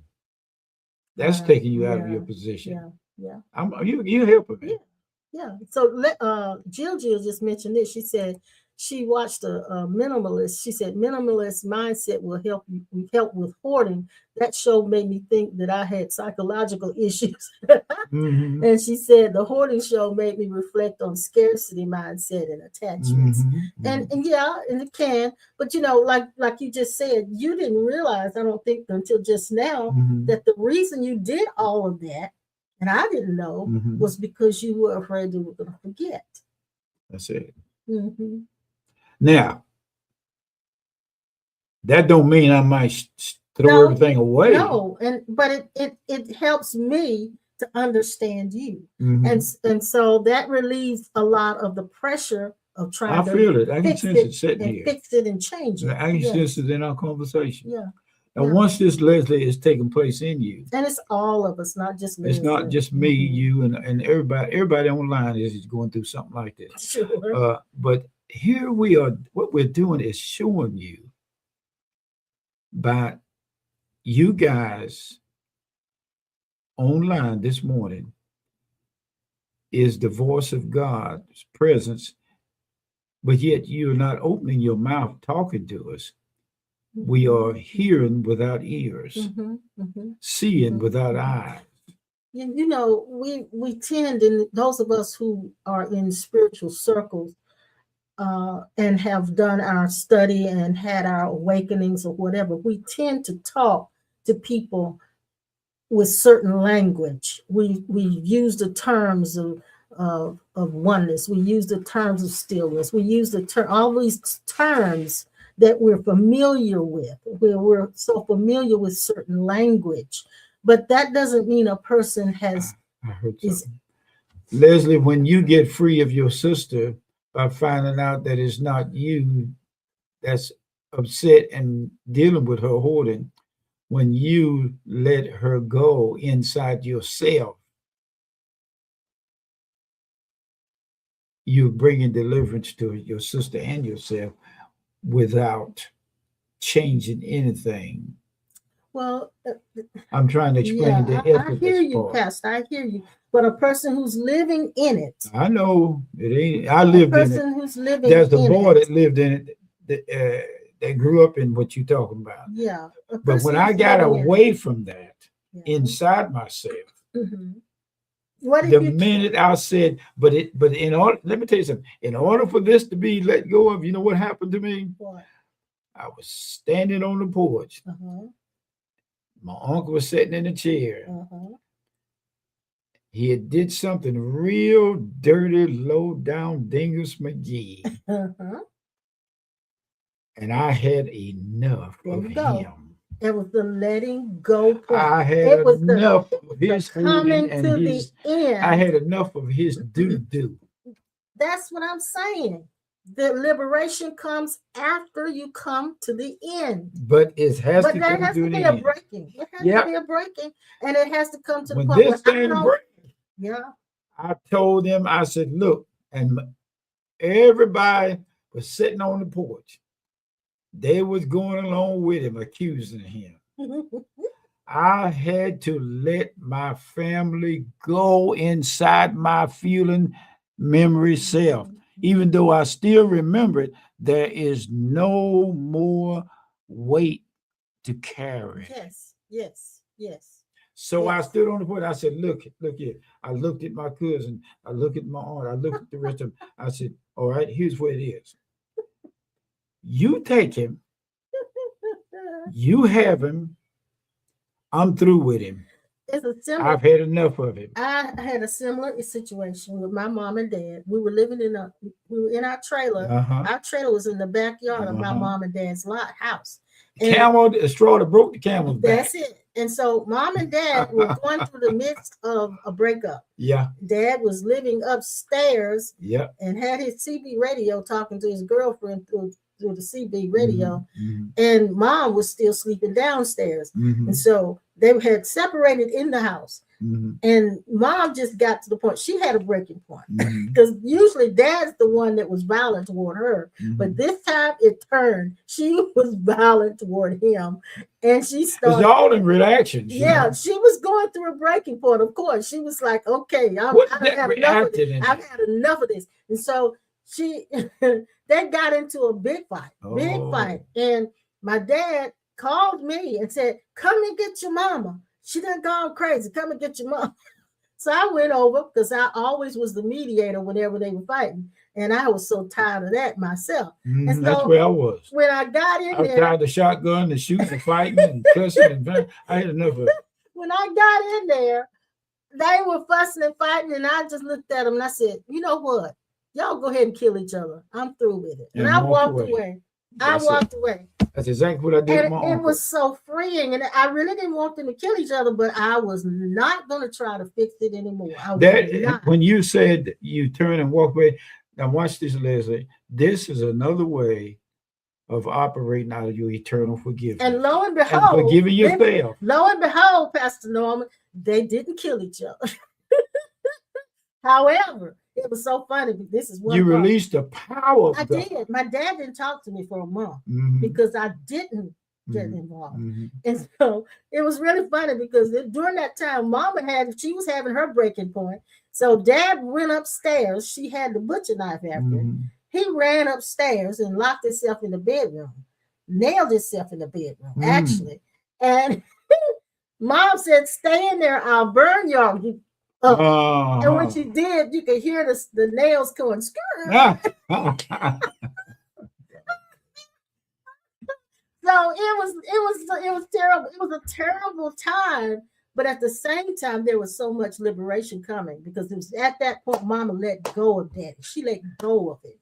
That's taking you out of your Yeah, position. yeah. You helping me. Yeah. So Jill just mentioned this. She said she watched a minimalist. She said minimalist mindset will help with hoarding. That show made me think that I had psychological issues. Mm-hmm. And she said the hoarding show made me reflect on scarcity mindset and attachments. Mm-hmm. And yeah, and it can, but like you just said, you didn't realize, I don't think until just now, Mm-hmm. that the reason you did all of that, and I didn't know, Mm-hmm. was because you were afraid you were going to forget. That's it. Mm-hmm. Now, that don't mean I might throw No, everything away. no, but it helps me to understand you, Mm-hmm. and so that relieves a lot of the pressure of I trying to feel it. I can fix sense it it sitting and here. fix it and change it. I can Yes. sense it in our conversation. Yeah, And yeah. once this, Leslie, is taking place in you, And it's all of us, not just it's not Leslie. just me, Mhm. you, and everybody. Everybody online is going through something like this. Sure. But here we are. What we're doing is showing you by you guys online this morning is the voice of God's presence, but yet you're not opening your mouth talking to us. We are hearing without ears, seeing without eyes. We tend, and those of us who are in spiritual circles and have done our study and had our awakenings or whatever, we tend to talk to people with certain language. We use the terms of oneness. We use the terms of stillness. We use all these terms that we're familiar with, where we're so familiar with certain language. But that doesn't mean a person has. I heard something. Leslie, when you get free of your sister by finding out that it's not you that's upset and dealing with her hoarding, when you let her go inside yourself, you're bringing deliverance to your sister and yourself without changing anything. Well, I'm trying to explain the I hear you, part. Pastor. I hear you. But a person who's living in it, I know it ain't. I lived in it. A person who's living There's a in boy it. that lived in it that grew up in what you're talking about. Yeah. But when I got away from that inside myself, what the minute I said, but in order, let me tell you something. In order for this to be let go of, you know what happened to me? What? I was standing on the porch. My uncle was sitting in a chair. He had did something real dirty, low down, dingus McGee. And I had enough of him. It was the letting go point. I had It was enough of the his hurting coming and to his. the end. I had enough of his doo. That's what I'm saying. The liberation comes after you come to the end. But it has But to there come has to to the be a end. breaking. It has Yeah. to be a breaking, and it has to come to the When point where this I thing know. break, Yeah. I told them, I said, look, and everybody was sitting on the porch. They was going along with him, accusing him. I had to let my family go inside my feeling memory self. Even though I still remember it, there is no more weight to carry. Yes. Yes. Yes. So I Yes. stood on the porch. I said, look here. I looked at my cousin. I looked at my aunt. I looked at the rest of them. I said, all right, here's what it is. You take him. You have him. I'm through with him. It's a similar. I've had enough of him. I had a similar situation with my mom and dad. We were in our trailer. Uh-huh. Our trailer was in the backyard of my Uh-huh. mom and dad's house. Camel, a straw that broke the camel's back. That's it. And so mom and dad were going through the midst of a breakup. Yeah. Dad was living upstairs. Yeah. And had his CB radio talking to his girlfriend through the CB radio. Mm-hmm. And mom was still sleeping downstairs. Mm-hmm. And so they had separated in the house. Mm-hmm. And mom just got to the point, she had a breaking point. Mm-hmm. Because usually dad's the one that was violent toward her. Mm-hmm. But this time it turned. She was violent toward him. And she started. It's all in reactions. Yeah, she was going through a breaking point, of course. She was like, okay, I've had enough of this. And so they got into a big fight. And my dad called me and said, come and get your mama. She done gone crazy. Come and get your mama. So I went over because I always was the mediator whenever they were fighting. And I was so tired of that myself. And so that's where I was. When I got in there. I was tired of the shotgun, the shooting, the fighting, and cussing. I had enough of it. When I got in there, they were fussing and fighting. And I just looked at them and I said, you know what? Y'all go ahead and kill each other. I'm through with it. And I walked away. That's exactly what I did with my uncle. It was so freeing. And I really didn't want them to kill each other, but I was not going to try to fix it anymore. When you said you turn and walk away, now watch this, Leslie. This is another way of operating out of your eternal forgiveness. And lo and behold, forgiving yourself. Lo and behold, Pastor Norman, they didn't kill each other. However, it was so funny. This is what you released the power of God. Did. My dad didn't talk to me for a month because I didn't get involved. And so it was really funny because during that time, she was having her breaking point. So dad went upstairs. She had the butcher knife after. He ran upstairs and locked himself in the bedroom, nailed himself in the bedroom, actually. And mom said, stay in there. I'll burn y'all. And when she did, you could hear the nails going screw. So it was terrible. It was a terrible time, but at the same time, there was so much liberation coming because it was at that point, Mama let go of Daddy. She let go of it.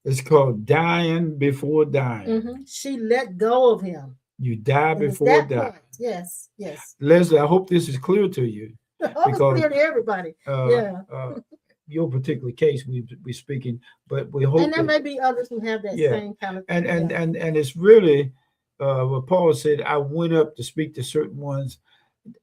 It's called dying before dying. She let go of him. You die before dying. Yes, yes. Leslie, I hope this is clear to you. It's clear to everybody. Your particular case, we're speaking, but we hope. And there may be others who have that same kind of thing. And it's really what Paul said. I went up to speak to certain ones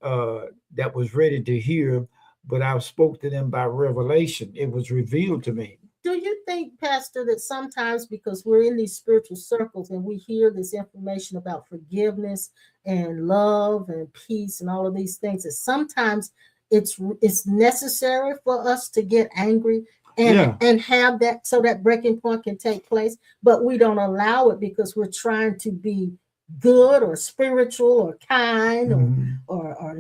that was ready to hear, but I spoke to them by revelation. It was revealed to me. Do you think, Pastor, that sometimes because we're in these spiritual circles and we hear this information about forgiveness and love and peace and all of these things, that sometimes it's necessary for us to get angry and have that so that breaking point can take place, but we don't allow it because we're trying to be good or spiritual or kind or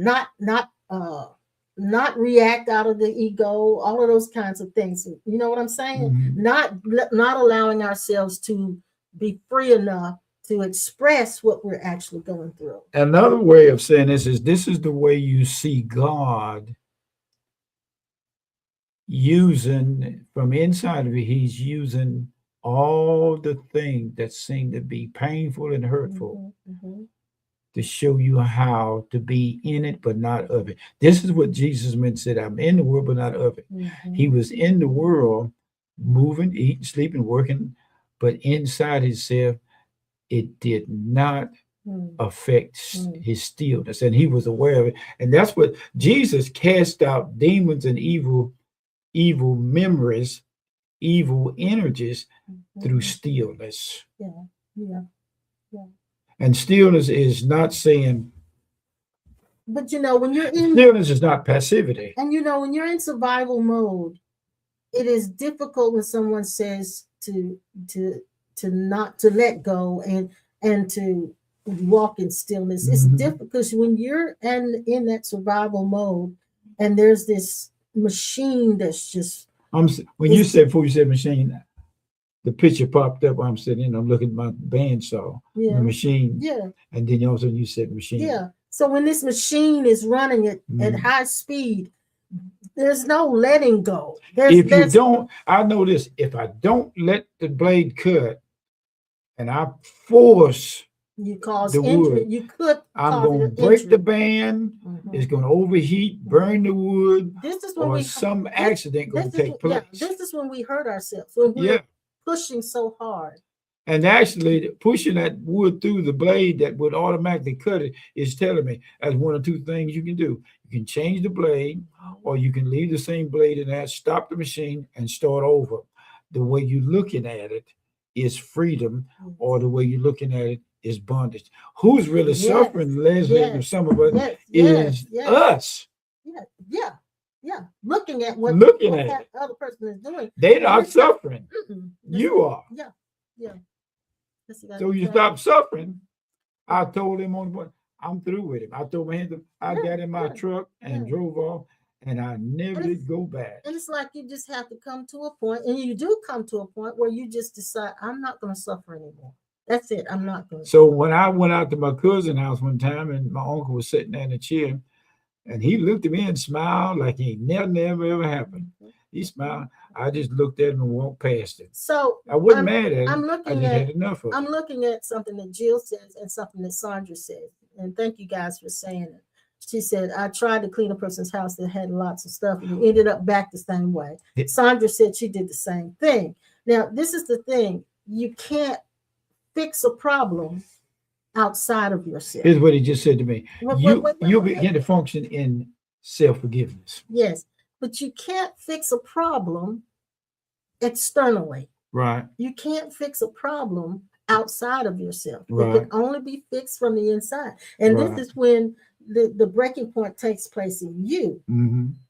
not react out of the ego, all of those kinds of things. You know what I'm saying? Not allowing ourselves to be free enough to express what we're actually going through. Another way of saying this is the way you see God using from inside of you. He's using all the things that seem to be painful and hurtful to show you how to be in it, but not of it. This is what Jesus meant, said, I'm in the world, but not of it. He was in the world, moving, eating, sleeping, working, but inside himself, it did not affect his stillness. And he was aware of it. And that's what Jesus cast out demons and evil memories, evil energies through stillness. Yeah. And stillness is not saying, but when you're in stillness is not passivity. And when you're in survival mode, it is difficult when someone says to not to let go and to walk in stillness. It's difficult because when you're in that survival mode, and there's this machine that's just. When you said, before you said machine, the picture popped up. I'm sitting, I'm looking at my bandsaw, the machine. Yeah. And then also you said machine. Yeah. So when this machine is running at high speed, there's no letting go. I know this, if I don't let the blade cut and I force you cause the injury, wood, I'm going to break the band. It's going to overheat, burn the wood, some accident going to take place. Yeah, this is when we hurt ourselves, when we're pushing so hard. And actually, pushing that wood through the blade that would automatically cut it is telling me there's one or two things you can do. You can change the blade, or you can leave the same blade in there, stop the machine, and start over. The way you're looking at it is freedom, or the way you're looking at it is bondage. Who's really suffering, Leslie, and some of us, is us. Yeah. Looking at what that other person is doing. They're not suffering. You are. Yeah. So you stop suffering. I told him I'm through with him. I told him I got in my truck and drove off, and I never did go back. And it's like you just have to come to a point, and you do come to a point where you just decide, I'm not going to suffer anymore. That's it. I'm not going to. So when I went out to my cousin's house one time, and my uncle was sitting there in a chair, and he looked at me and smiled like he never ever happened. He smiled. I just looked at him and walked past it. So I wasn't mad at him. Had enough of it. I'm looking at something that Jill says and something that Sandra said. And thank you guys for saying it. She said, I tried to clean a person's house that had lots of stuff, and it ended up back the same way. Sandra said she did the same thing. Now, this is the thing. You can't fix a problem outside of yourself. Here's what he just said to me. You begin to function in self-forgiveness. Yes. But you can't fix a problem externally. Right. You can't fix a problem outside of yourself. Right. It can only be fixed from the inside. And this is when the breaking point takes place in you.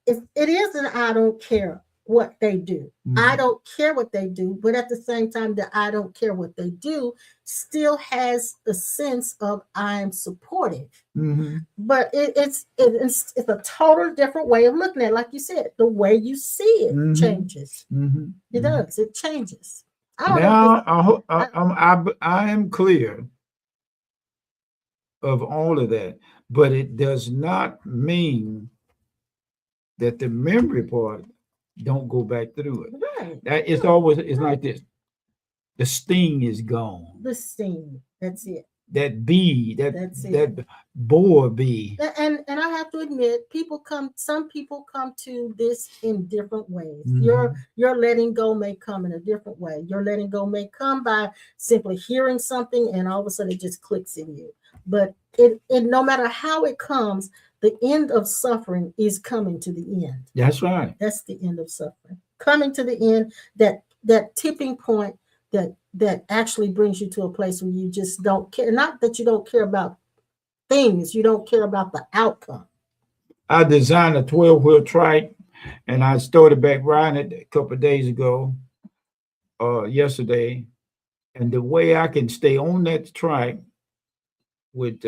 If it is an I don't care what they do. I don't care what they do, but at the same time, the I don't care what they do still has a sense of I'm supportive. But it's a total different way of looking at it. Like you said, the way you see it changes. It does. It changes. I am clear of all of that, but it does not mean that the memory part don't go back through it. Right. It's like this. The sting is gone. The sting. That's it. That bee, that boar bee. And I have to admit, some people come to this in different ways. Your letting go may come in a different way. Your letting go may come by simply hearing something, and all of a sudden it just clicks in you. But it no matter how it comes, the end of suffering is coming to the end. That's right. That's the end of suffering. Coming to the end, that tipping point that actually brings you to a place where you just don't care. Not that you don't care about things, you don't care about the outcome. I designed a 12-wheel trike, and I started back riding it a couple of days ago, yesterday. And the way I can stay on that trike with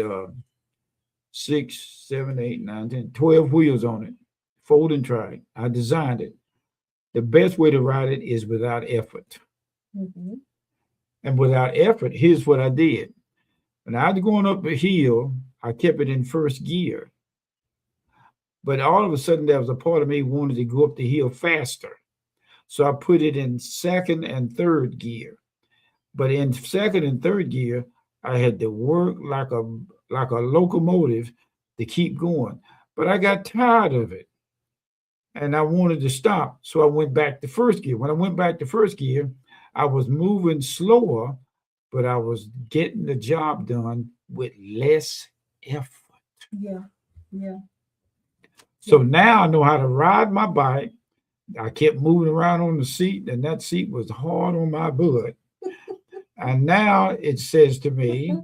6, 7, 8, 9, 10, 12 wheels on it, folding trike. I designed it. The best way to ride it is without effort. And without effort, here's what I did. When I was going up a hill, I kept it in first gear. But all of a sudden, there was a part of me wanted to go up the hill faster. So I put it in second and third gear. But in second and third gear, I had to work like a locomotive to keep going. But I got tired of it and I wanted to stop. So I went back to first gear. When I went back to first gear, I was moving slower, but I was getting the job done with less effort. Yeah. Yeah. So now I know how to ride my bike. I kept moving around on the seat, and that seat was hard on my butt. And now it says to me,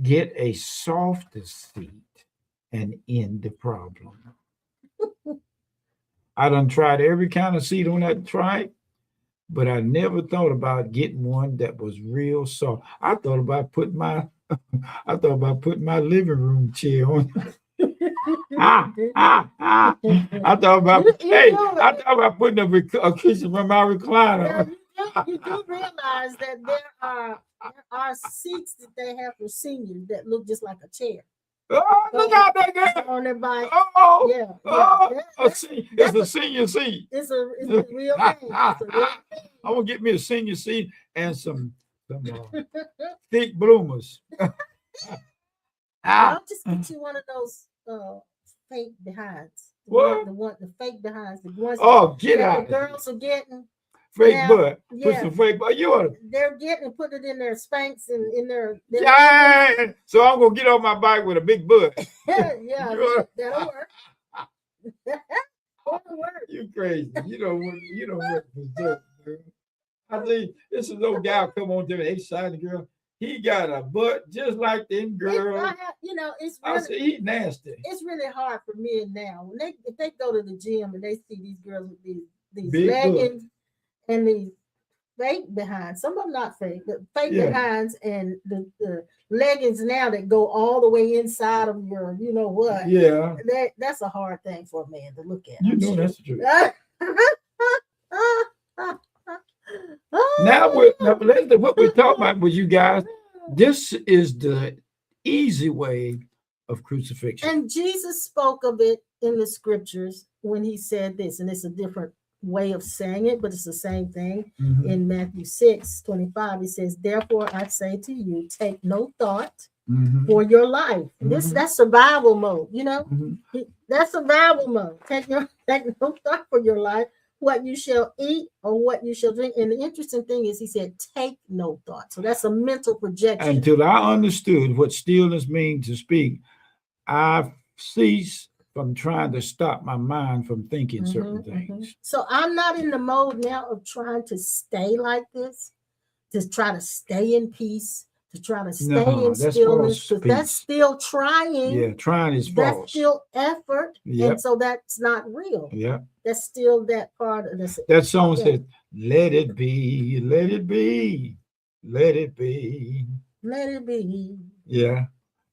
get a softer seat and end the problem. I done tried every kind of seat on that trike, but I never thought about getting one that was real soft. I thought about putting my I thought about putting my living room chair on. I thought about I thought about putting a cushion from my recliner. You do realize that there are seats that they have for seniors that look just like a chair. Oh, look out that girl on their bike. Oh, Yeah, it's a senior seat. It's a real thing. It's a real thing. I'm gonna get me a senior seat and some thick bloomers. I'll just get you one of those fake behinds. What? The fake behinds. The ones get out. The girls are getting fake butt. Yeah. Put some fake butt. They're getting put it in their Spanx and in their yeah. So I'm gonna get on my bike with a big butt. Yeah, that'll work. That'll work. You crazy. You don't work for dessert, girl. I think this is no gal come on to the excited girl. He got a butt just like them girls. It's really, I said he nasty. It's really hard for men now when if they go to the gym and they see these girls with these big leggings and these fake behinds. Some of them not fake, but fake behinds and the leggings now that go all the way inside of your, you know what? Yeah. That's a hard thing for a man to look at. That's true. Now what we're talking about with you guys, this is the easy way of crucifixion. And Jesus spoke of it in the scriptures when he said this, and it's a different way of saying it, but it's the same thing. In Matthew 6:25, he says, therefore I say to you, take no thought for your life. That's survival mode, that's survival mode. Take no thought for your life, what you shall eat or what you shall drink. And the interesting thing is he said, take no thought. So that's a mental projection. Until I understood what stillness means to speak, I ceased from trying to stop my mind from thinking certain things. So I'm not in the mode now of trying to stay like this, to try to stay in peace, to try to stay in stillness. That's still trying. Yeah, trying is false. That's still effort. Yep. And so that's not real. Yeah. That's still that part of this. That song says, let it be, let it be, let it be. Let it be. Yeah.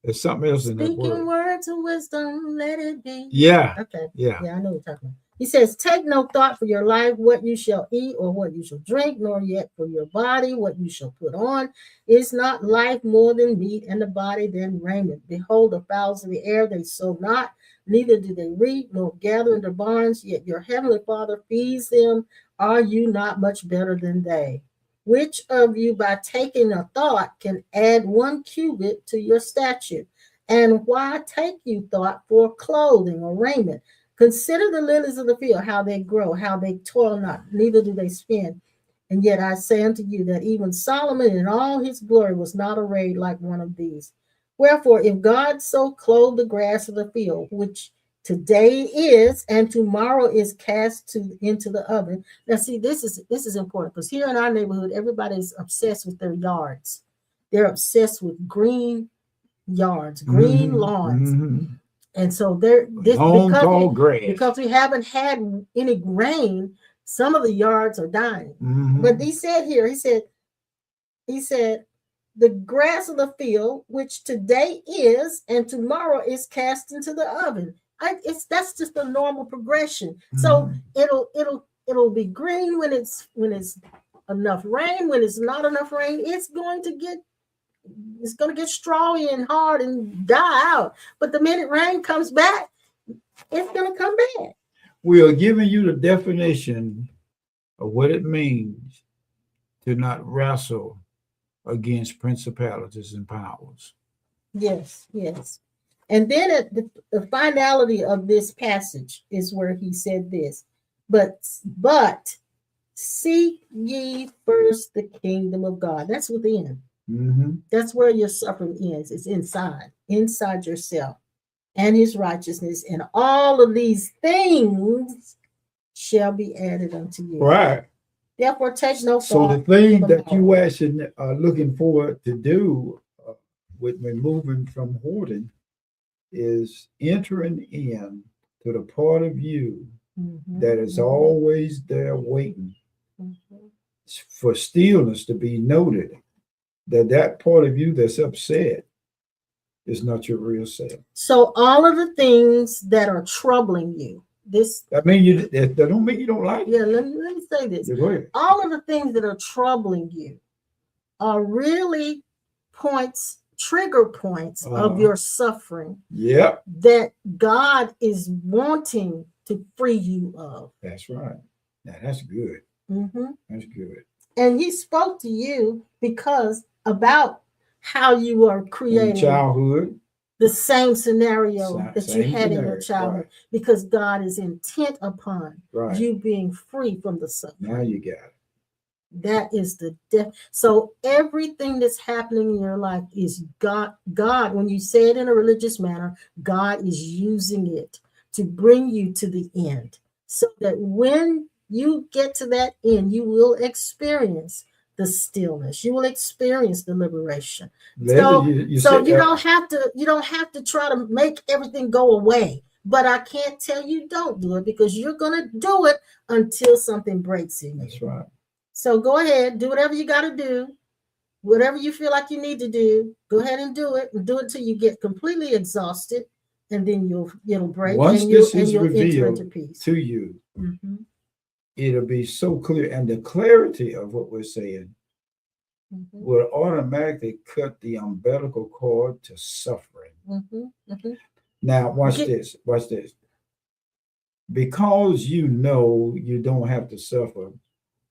There's something else in that word. Speaking words of wisdom, let it be. Yeah. Okay. Yeah. Yeah, I know what you're talking about. He says, take no thought for your life, what you shall eat or what you shall drink, nor yet for your body, what you shall put on. Is not life more than meat, and the body than raiment? Behold, the fowls of the air, they sow not, neither do they reap, nor gather into barns, yet your heavenly Father feeds them. Are you not much better than they? Which of you, by taking a thought, can add 1 cubit to your stature? And why take you thought for clothing or raiment? Consider the lilies of the field, how they grow, how they toil not, neither do they spin. And yet I say unto you that even Solomon in all his glory was not arrayed like one of these. Wherefore, if God so clothe the grass of the field, which today is and tomorrow is cast into the oven. Now, see, this is important because here in our neighborhood, everybody's obsessed with their yards. They're obsessed with green yards, green lawns. And so because we haven't had any rain, some of the yards are dying. But he said here, he said, the grass of the field, which today is and tomorrow is cast into the oven. That's just a normal progression. So it'll be green when it's enough rain. When it's not enough rain, it's going to get strawy and hard and die out. But the minute rain comes back, it's going to come back. We are giving you the definition of what it means to not wrestle against principalities and powers. Yes, yes. And then at the finality of this passage is where he said this, but seek ye first the kingdom of God. That's within. Mm-hmm. That's where your suffering ends. It's inside yourself and his righteousness. And all of these things shall be added unto you. Right. Therefore, take no thought. So the thing for that you tomorrow. actually are looking forward to do with me moving from hoarding is entering in to the part of you that is always there waiting for stillness to be noted, that part of you that's upset is not your real self. So all of the things that are troubling you, this I mean, that don't mean you don't like it. yeah, let me say this. Yeah, go ahead. All of the things that are troubling you are really trigger points of your suffering. Yep. That God is wanting to free you of. That's right. Now that's good. That's good. And he spoke to you because about how you are creating in childhood, the same scenario that you had in your childhood, right. because God is intent upon Right. you being free from the suffering. Now you got it. That is the death. So everything that's happening in your life is God. God, when you say it in a religious manner, God is using it to bring you to the end, so that when you get to that end, you will experience the stillness. You will experience the liberation. So you don't have to try to make everything go away. But I can't tell you don't do it, because you're going to do it until something breaks in you. That's right. So go ahead, do whatever you got to do, whatever you feel like you need to do. Go ahead and do it till you get completely exhausted, and then it'll break. Once and this you'll is revealed into peace. to you, it'll be so clear, and the clarity of what we're saying will automatically cut the umbilical cord to suffering. Now, watch this. Watch this. Because you know you don't have to suffer,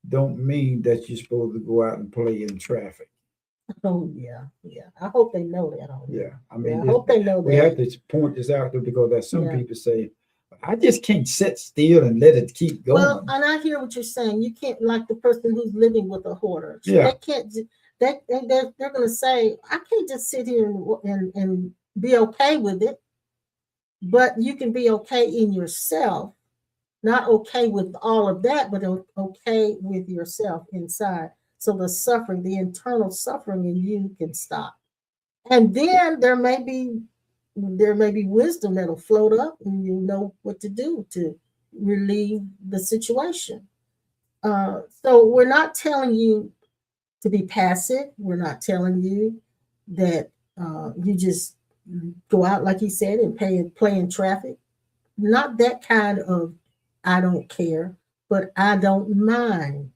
don't mean that you're supposed to go out and play in traffic. Oh yeah. I hope they know that. Yeah, I mean, I hope they know we that. have to point this out, because there's some people say, I just can't sit still and let it keep going. Well, and I hear what you're saying. You can't, like the person who's living with a hoarder. Yeah. They can't. They're going to say, I can't just sit here and be okay with it. But you can be okay in yourself, not okay with all of that, but okay with yourself inside. So the suffering, the internal suffering in you can stop. And then there may be wisdom that'll float up, and you know what to do to relieve the situation. So we're not telling you to be passive. We're not telling you that you just go out, like he said, and play in traffic. Not that kind of I don't care, but I don't mind.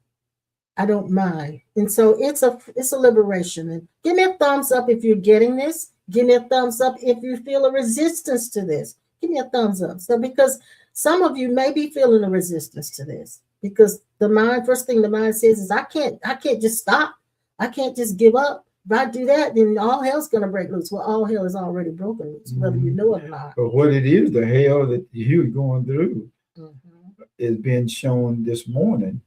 I don't mind. And so it's a liberation. And give me a thumbs up if you're getting this. Give me a thumbs up if you feel a resistance to this. Give me a thumbs up. So because some of you may be feeling a resistance to this, because first thing the mind says is I can't just stop. I can't just give up. If I do that, then all hell's gonna break loose. Well, all hell is already broken loose, whether you know it or not. But what it is, the hell that you're going through is being shown this morning.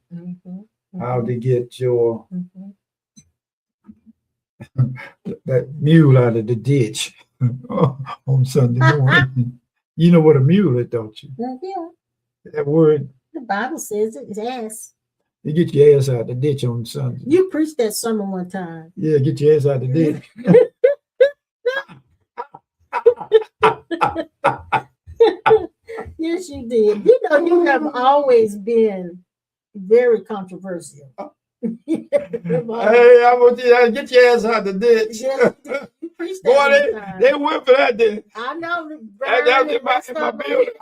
How to get your that mule out of the ditch on Sunday morning. You know what a mule is, don't you? Yeah. That word. The Bible says it's ass. You get your ass out the ditch on Sunday. You preached that sermon one time. Yeah, get your ass out the ditch. Yes, you did. You know, you have always been very controversial. Hey, I want you to get your ass out the ditch. Yes, you preached that. Boy, they went for that day. I know. That was in my building.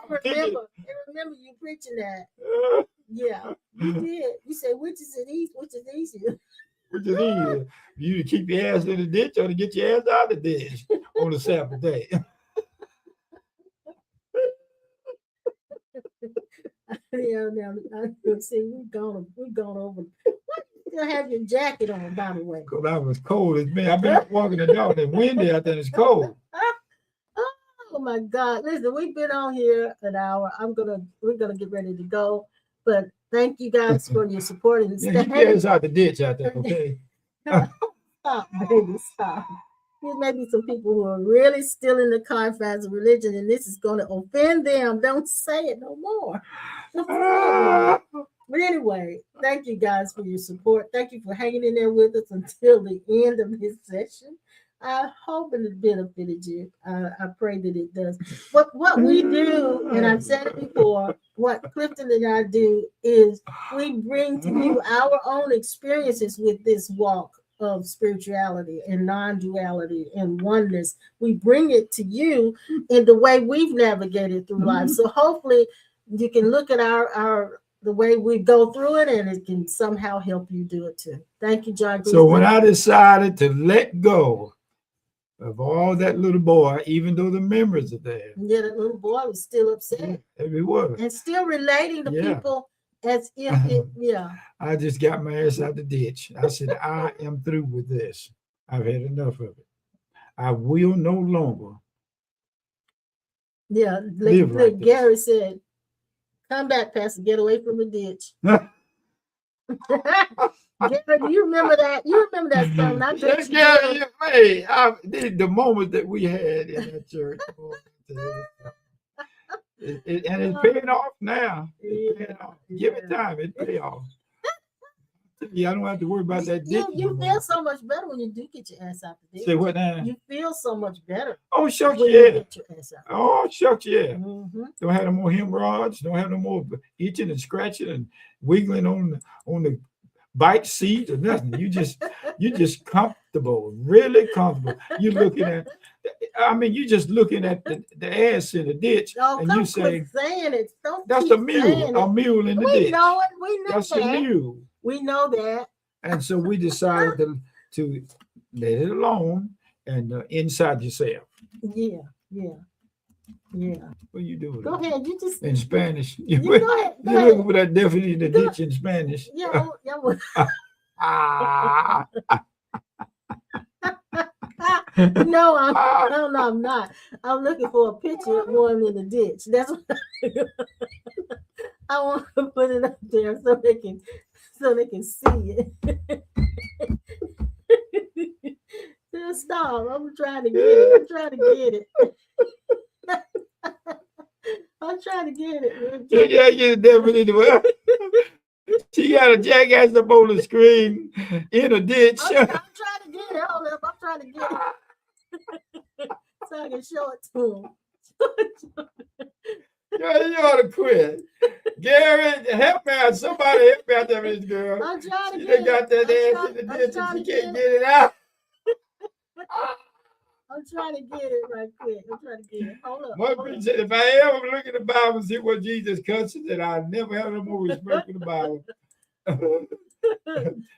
Remember you preaching that. Yeah, you did. You said, which is it easy? Which is easier? Which is easier? You to keep your ass in the ditch or to get your ass out of the ditch on the Sabbath day? Yeah, now see, we've gone over. What don't have your jacket on, by the way. Because I was cold. It's been, I've been walking the dog. It's windy out there. It's cold. Oh my God! Listen, we've been on here an hour. We're gonna get ready to go. But thank you guys for your support and Yeah, you get us out the ditch out there, okay? Stop, baby, stop. There may be some people who are really still in the confines of religion, and this is going to offend them. Don't say it no more. Don't say it no more. But anyway, thank you guys for your support. Thank you for hanging in there with us until the end of this session. I hope it benefited you. I pray that it does. But what we do, and I've said it before, what Clifton and I do is we bring to you our own experiences with this walk of spirituality and non-duality and oneness. We bring it to you in the way we've navigated through life. So hopefully you can look at the way we go through it, and it can somehow help you do it too. Thank you, John. So when I decided to let go of all that little boy, even though the memories are there. Yeah, that little boy was still upset. Yeah, it was. And still relating to people as if I just got my ass out the ditch. I said, I am through with this. I've had enough of it. I will no longer. Yeah, like Gary said, come back, Pastor, get away from the ditch. Gary, do you remember that? You remember that song? The moment that we had in that church. And it's paying off now. It's paying off. Give it time, it pay off. Yeah, I don't have to worry about that. You feel so much better when you do get your ass out the ditch. Say what now? You feel so much better. Oh, shucks, when yeah. You get your ass out. Oh, shucks, yeah. Mm-hmm. Don't have no more hemorrhoids. Don't have no more itching and scratching and wiggling on the bike seat or nothing. You just comfortable, really comfortable. You're looking at. You're just looking at the ass in the ditch, and you say, saying it. That's a mule. A mule in the ditch. We know it. We know that's that. A mule. We know that. And so we decided to let it alone and inside yourself. Yeah. What are you doing? Go ahead. You just in Spanish. You go ahead. You're looking for that definition of ditch in Spanish. Yeah. No, I'm not. I'm looking for a picture of one in the ditch. That's what I want to put it up there so they can see it. Just stop. I'm trying to get it. I'm trying to get it. Yeah, you definitely. She got a jackass up on the screen in a ditch. I'm trying to get it. Hold up. I'm trying to get it. So I can show it to him. Yeah, you ought to quit. Gary, help me out. Somebody help me out there with this girl. I'm trying to she get it. Got that ass in the ditch and she can't get it out. I'm trying to get it right quick. I'm trying to get it. Hold up. Said, if I ever look at the Bible and see what Jesus cusses, then I never have no more respect for the Bible.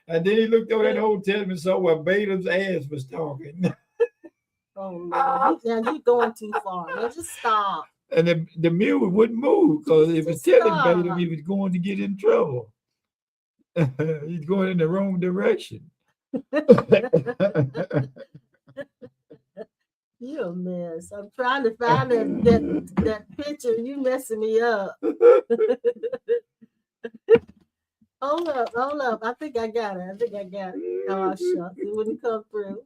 And then he looked over that Old Testament and saw where Balaam's ass was talking. Oh, Lord. Now you're going too far. Now just stop. And the mule wouldn't move because it was telling Balaam he was going to get in trouble. He's going in the wrong direction. You're a mess. I'm trying to find that picture. You messing me up. Hold up. I think I got it. Oh, shucks. It wouldn't come through.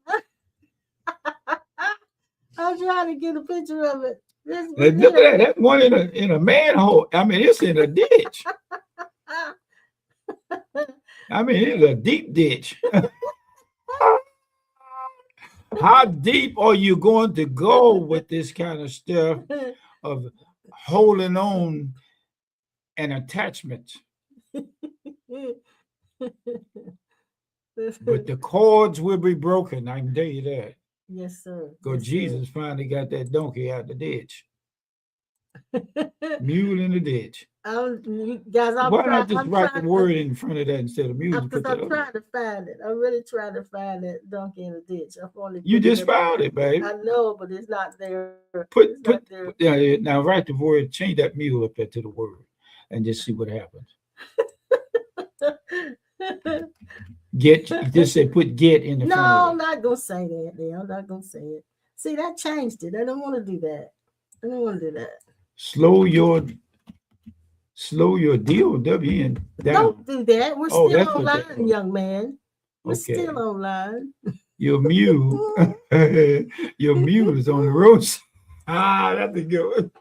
I'm trying to get a picture of it. Look at that one in a manhole. It's in a ditch. It's a deep ditch. How deep are you going to go with this kind of stuff of holding on and attachment? But the cords will be broken, I can tell you that. Yes, sir. Because Jesus finally got that donkey out the ditch. Mule in the ditch. Guys, why not just write the word in front of that instead of mule? Because I'm trying to find it. I'm really trying to find that donkey in the ditch. You just found it, babe. I know, but it's not there. Yeah. Now write the word. Change that mule up there to the word, and just see what happens. Get, just say put get in the No, front I'm of it. not gonna say that. There, I'm not gonna say it. See, that changed it. I don't want to do that. I don't want to do that. Slow your DOW down. Don't do that. We're Oh, still that's what that online, was. young man. We're Okay. still online. Your mule, your mule is on the roadside. Ah, that's a good one.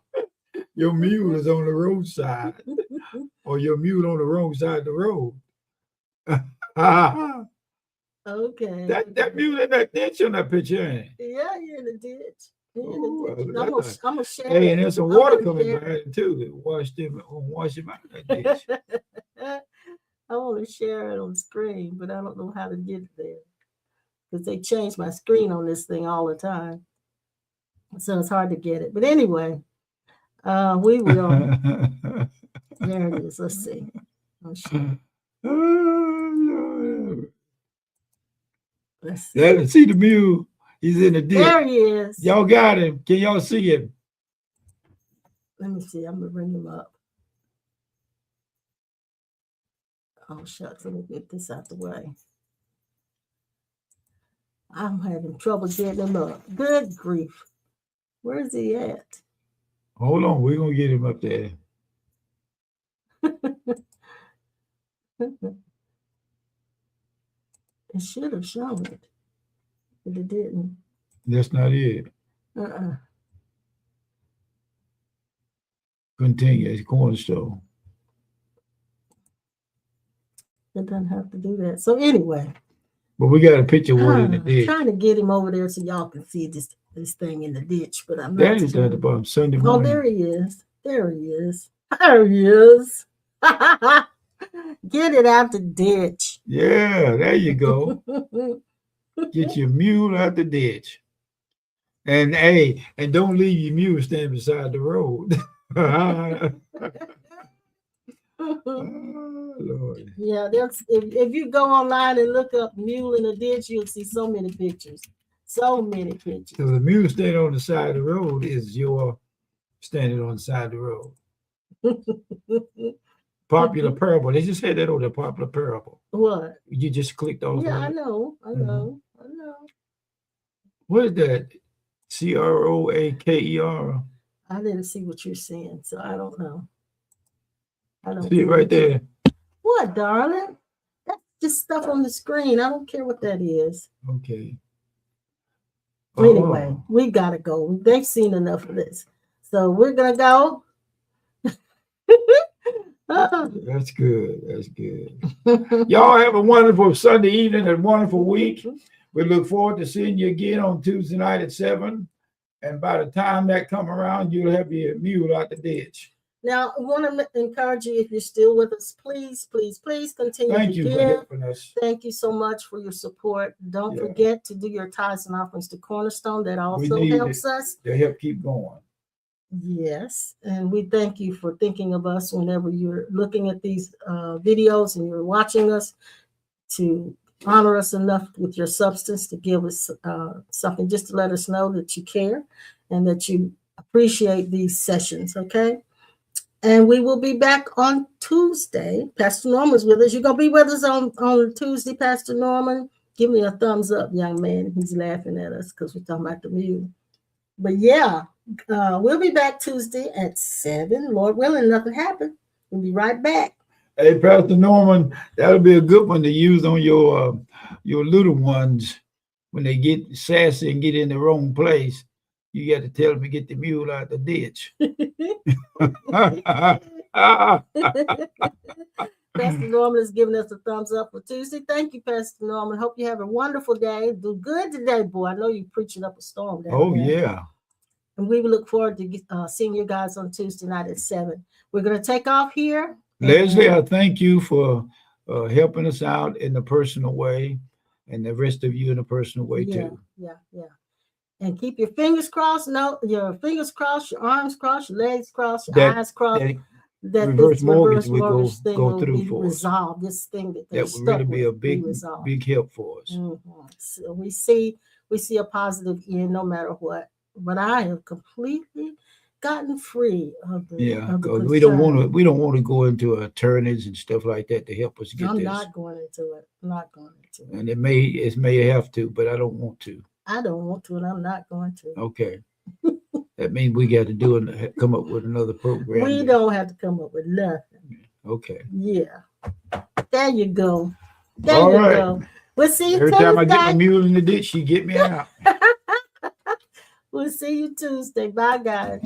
Your mule is on the roadside, or your mule on the wrong side of the road. Okay. that mule in that ditch on that picture, ain't it? Yeah, you're in the ditch. You're in the Ooh, ditch. I'm gonna share hey, it. and there's some I'm water gonna coming share by it too. That wash him out of that ditch. I want to share it on screen, but I don't know how to get it there because they change my screen on this thing all the time, so it's hard to get it. But anyway, we will. There it is. Let's see. I'll share. Let's see. Yeah, see the mule. He's in the ditch. There he is. Y'all got him. Can y'all see him? Let me see. I'm gonna bring him up. Oh shucks, let me get this out the way. I'm having trouble getting him up. Good grief. Where's he at? Hold on, we're gonna get him up there. It should have shown it, but it didn't. That's not it. Uh-uh. Continue. It's cornerstone. It doesn't have to do that. So anyway. But we got a picture what in the ditch. Trying to get him over there so y'all can see this thing in the ditch, but I'm That not. is at the bottom. Sunday Oh, morning. there he is. There he is. There he is. Get it out the ditch. Yeah, there you go. Get your mule out the ditch. And hey, and don't leave your mule standing beside the road. Oh, Lord. Yeah, that's if you go online and look up mule in a ditch, you'll see so many pictures. So many pictures. So the mule standing on the side of the road is your standing on the side of the road. Popular parable. They just had that on the popular parable. What? You just clicked off. Yeah, of I it. know. I know. I know. What is that? CROAKER. I didn't see what you're saying, so I don't know. I don't see it right there. What, darling? That's just stuff on the screen. I don't care what that is. Okay. Anyway, we gotta go. They've seen enough of this. So we're gonna go. That's good. That's good. Y'all have a wonderful Sunday evening and wonderful week. We look forward to seeing you again on Tuesday night at 7. And by the time that come around, you'll have your mule out the ditch. Now, I want to encourage you, if you're still with us, please, please, please continue Thank to you give. for helping us. Thank you so much for your support. Don't forget to do your tithes and offerings to Cornerstone. That also helps us. They help keep going. Yes, and we thank you for thinking of us whenever you're looking at these videos and you're watching us, to honor us enough with your substance to give us something just to let us know that you care and that you appreciate these sessions, okay? And we will be back on Tuesday. Pastor Norman's with us. You're going to be with us on Tuesday, Pastor Norman? Give me a thumbs up, young man. He's laughing at us because we're talking about the mule. But yeah, we'll be back Tuesday at 7. Lord willing, nothing happened. We'll be right back. Hey, Pastor Norman, that'll be a good one to use on your little ones when they get sassy and get in the wrong place. You got to tell them to get the mule out the ditch. Pastor Norman is giving us a thumbs up for Tuesday. Thank you, Pastor Norman. Hope you have a wonderful day. Do good today, boy. I know you're preaching up a storm down there. Yeah. And we look forward to seeing you guys on Tuesday night at 7. We're going to take off here. Leslie, I thank you for helping us out in a personal way, and the rest of you in a personal way too. Yeah. And keep your fingers crossed. No, your fingers crossed, your arms crossed, your legs crossed, your eyes crossed. That reverse this mortgage thing go will through be for resolved. This thing that would really be a big help for us. Mm-hmm. So we see a positive end no matter what. But I am completely gotten free of the Yeah, of the because we don't concern. want to go into attorneys and stuff like that to help us get I'm this. not going into it. I'm not going into it. And it may have to, but I don't want to. I don't want to, and I'm not going to. Okay. That means we got to come up with another program. We don't have to come up with nothing. Okay. Yeah. There you go. There All you right. go. We'll see you Every time I get my Tuesday. mule in the ditch, she get me out. We'll see you Tuesday. Bye, guys.